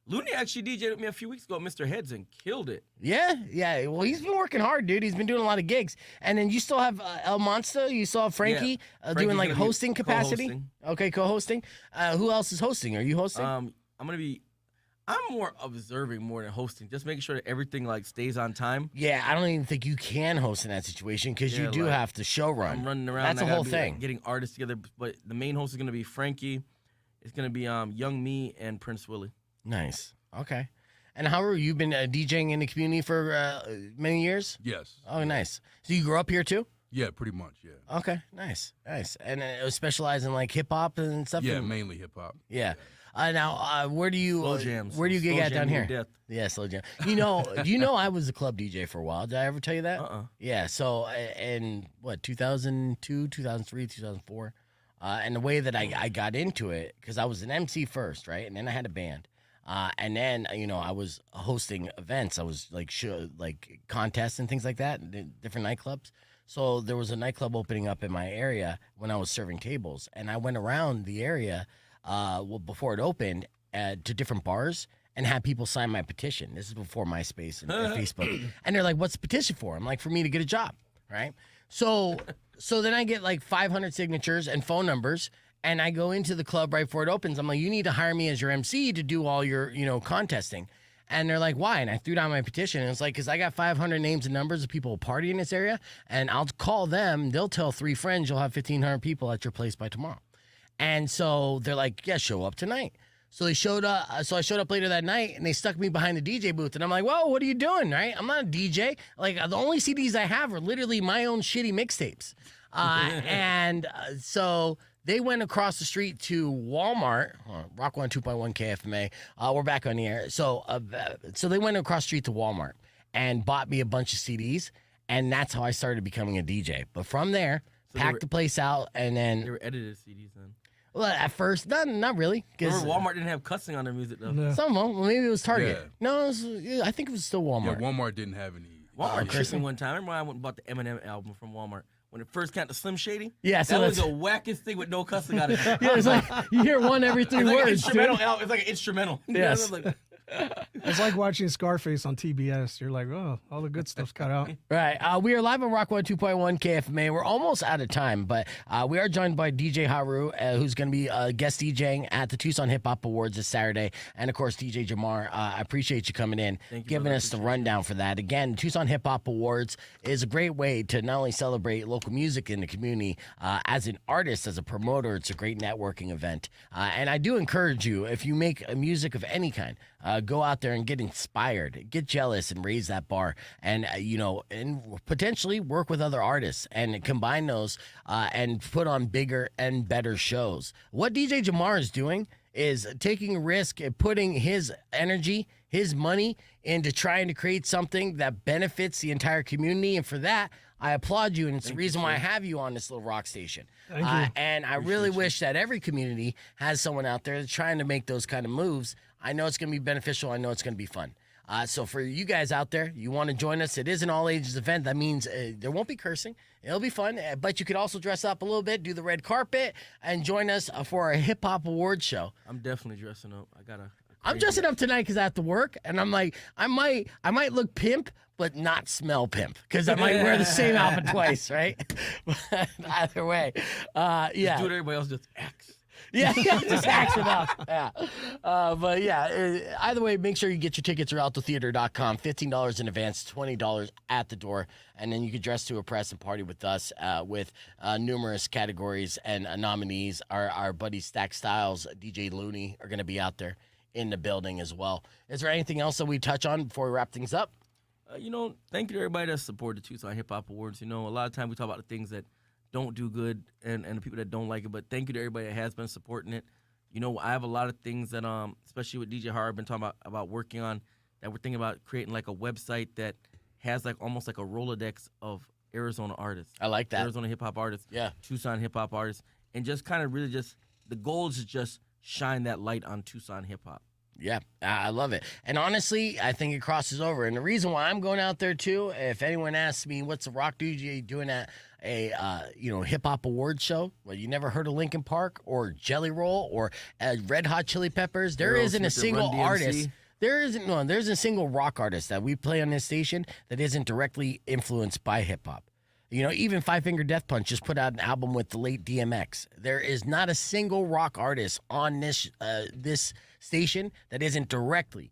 Looney actually DJed with me a few weeks ago at Mr. Heads and killed it. Yeah. Well, he's been working hard, dude. He's been doing a lot of gigs. And then you still have El Monster. You still have Frankie doing Frankie's like gonna be hosting capacity. co-hosting. Okay, co-hosting. Who else is hosting? Are you hosting? I'm more observing more than hosting, just making sure that everything like stays on time. Yeah, I don't even think you can host in that situation because you Yeah, do like, have to show run. I'm running around. That's and the I whole gotta be, like, thing. getting artists together, but the main host is gonna be Frankie. It's gonna be Young Me and Prince Willie. Nice. Okay. And how are you been DJing in the community for many years? Yes. Oh, nice. So you grew up here too? Yeah, pretty much. Yeah. Okay, nice. And it was specialized in like hip hop and stuff. Yeah, and- mainly hip hop. Yeah. Now, where do you Slow jams. Where do you gig Slow at down jam here? you to death. Yeah, slow jam. Do you know I was a club DJ for a while. Did I ever tell you that? Yeah. So in what 2002, 2003, 2004, and the way that I got into it because I was an MC first, right, and then I had a band. And then I was hosting events. I was like contests and things like that in different nightclubs. So there was a nightclub opening up in my area when I was serving tables, and I went around the area before it opened to different bars and had people sign my petition. This is before MySpace and Facebook, and they're like, "What's the petition for?" I'm like, "For me to get a job," right? So then I get like 500 signatures and phone numbers. And I go into the club right before it opens. I'm like, you need to hire me as your MC to do all your, contesting. And they're like, why? And I threw down my petition. And it's like, because I got 500 names and numbers of people who party in this area. And I'll call them. They'll tell 3 friends you'll have 1,500 people at your place by tomorrow. And so they're like, yeah, show up tonight. So they showed up. So I showed up later that night, and they stuck me behind the DJ booth. And I'm like, whoa, what are you doing, right? I'm not a DJ. Like, the only CDs I have are literally my own shitty mixtapes. So they went across the street to Walmart, Rock 102.1 KFMA. We're back on the air. So they went across the street to Walmart and bought me a bunch of CDs, and that's how I started becoming a DJ. But from there, packed the place out, and then They were edited CDs then. well, at first, not really. Remember, Walmart didn't have cussing on their music though. No. Some of them, well, maybe it was Target. Yeah. No, I think it was still Yeah, Walmart. Walmart didn't have any. Walmart tricked me one time. Remember when I went and bought the Eminem album from Walmart when it first came out, the Slim Shady? Yeah, so that was the that's- wackest thing with no cussing on it. Yeah, it's like you hear one every 3 It's like an words. instrumental dude. album. It's like an instrumental. Yes. Like, It's like watching Scarface on TBS. You're like, oh, all the good stuff's cut out. Right. We are live on Rock 102.1 KFMA. We're almost out of time, but we are joined by DJ Haru, who's going to be guest DJing at the Tucson Hip Hop Awards this Saturday. And, of course, DJ Jahmar. I appreciate you coming in, Thank you, giving brother. us the rundown for that. Again, Tucson Hip Hop Awards is a great way to not only celebrate local music in the community, as an artist, as a promoter, it's a great networking event. And I do encourage you, if you make music of any kind, go out there and get inspired, get jealous, and raise that bar, and and potentially work with other artists and combine those and put on bigger and better shows. What DJ Jahmar is doing is taking a risk and putting his energy, his money into trying to create something that benefits the entire community, and for that, I applaud you, and it's the reason why I have you on this little rock station. Thank you. And I really wish that every community has someone out there that's trying to make those kind of moves. I know it's going to be beneficial. I know it's going to be fun. So for you guys out there, you want to join us, it is an all-ages event. That means there won't be cursing. It'll be fun, but you could also dress up a little bit, do the red carpet, and join us for our hip-hop awards show. I'm definitely dressing up. I got a I'm dressing up tonight because I have to work, and I'm like, I might look pimp, but not smell pimp, because I might wear the same outfit twice, right? But either way, yeah. do what everybody else does. X. Yeah, just axe it up. Yeah. But yeah, either way, make sure you get your tickets at rialtotheater.com. $15 in advance, $20 at the door. And then you can dress to impress and party with us with numerous categories and nominees. Our buddy Stack Styles, DJ Looney are going to be out there in the building as well. Is there anything else that we touch on before we wrap things up? Thank you to everybody that supported the Tucson Hip Hop Awards. A lot of times we talk about the things that don't do good and the people that don't like it, but thank you to everybody that has been supporting it. I have a lot of things that, especially with DJ Har, I've been talking about working on that we're thinking about creating like a website that has like almost like a Rolodex of Arizona artists. I like that. Arizona hip hop artists. Yeah. Tucson hip hop artists, and just kind of really just the goal is to just shine that light on Tucson hip hop. Yeah, I love it. And honestly, I think it crosses over. And the reason why I'm going out there too, if anyone asks me what's a rock DJ doing at a hip hop awards show, well, you never heard of Linkin Park or Jelly Roll or Red Hot Chili Peppers, there isn't a single artist. There's a single rock artist that we play on this station that isn't directly influenced by hip hop. You know, even Five Finger Death Punch just put out an album with the late DMX. There is not a single rock artist on this station that isn't directly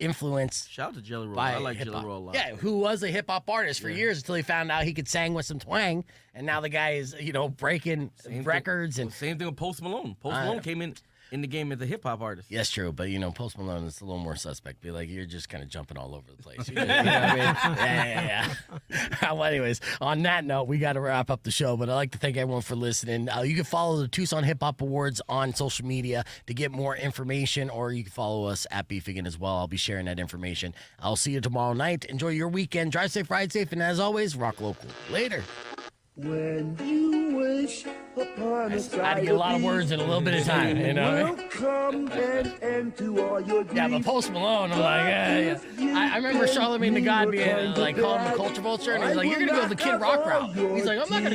influenced. Shout out to Jelly Roll. by I like hip-hop. Jelly Roll a lot. Yeah, who was a hip hop artist for years until he found out he could sing with some twang, and now the guy is breaking records and Same thing with Post Malone. Post Malone came in the game as a hip hop artist. yes, true, but Post Malone is a little more suspect. Be like, you're just kind of jumping all over the place. You know what I mean? Yeah. Well, anyways, on that note, we got to wrap up the show. But I'd like to thank everyone for listening. You can follow the Tucson Hip Hop Awards on social media to get more information, or you can follow us at Beefigan as well. I'll be sharing that information. I'll see you tomorrow night. Enjoy your weekend. Drive safe, ride safe, and as always, rock local. Later. When you wish upon a I had to get a lot of words in a little bit of time, you know? will come and end to all your Yeah, but Post Malone, I'm like, yeah. I remember Charlamagne the God being like calling him a culture vulture, and he's like, you're gonna go the Kid Rock route. He's like, I'm not gonna go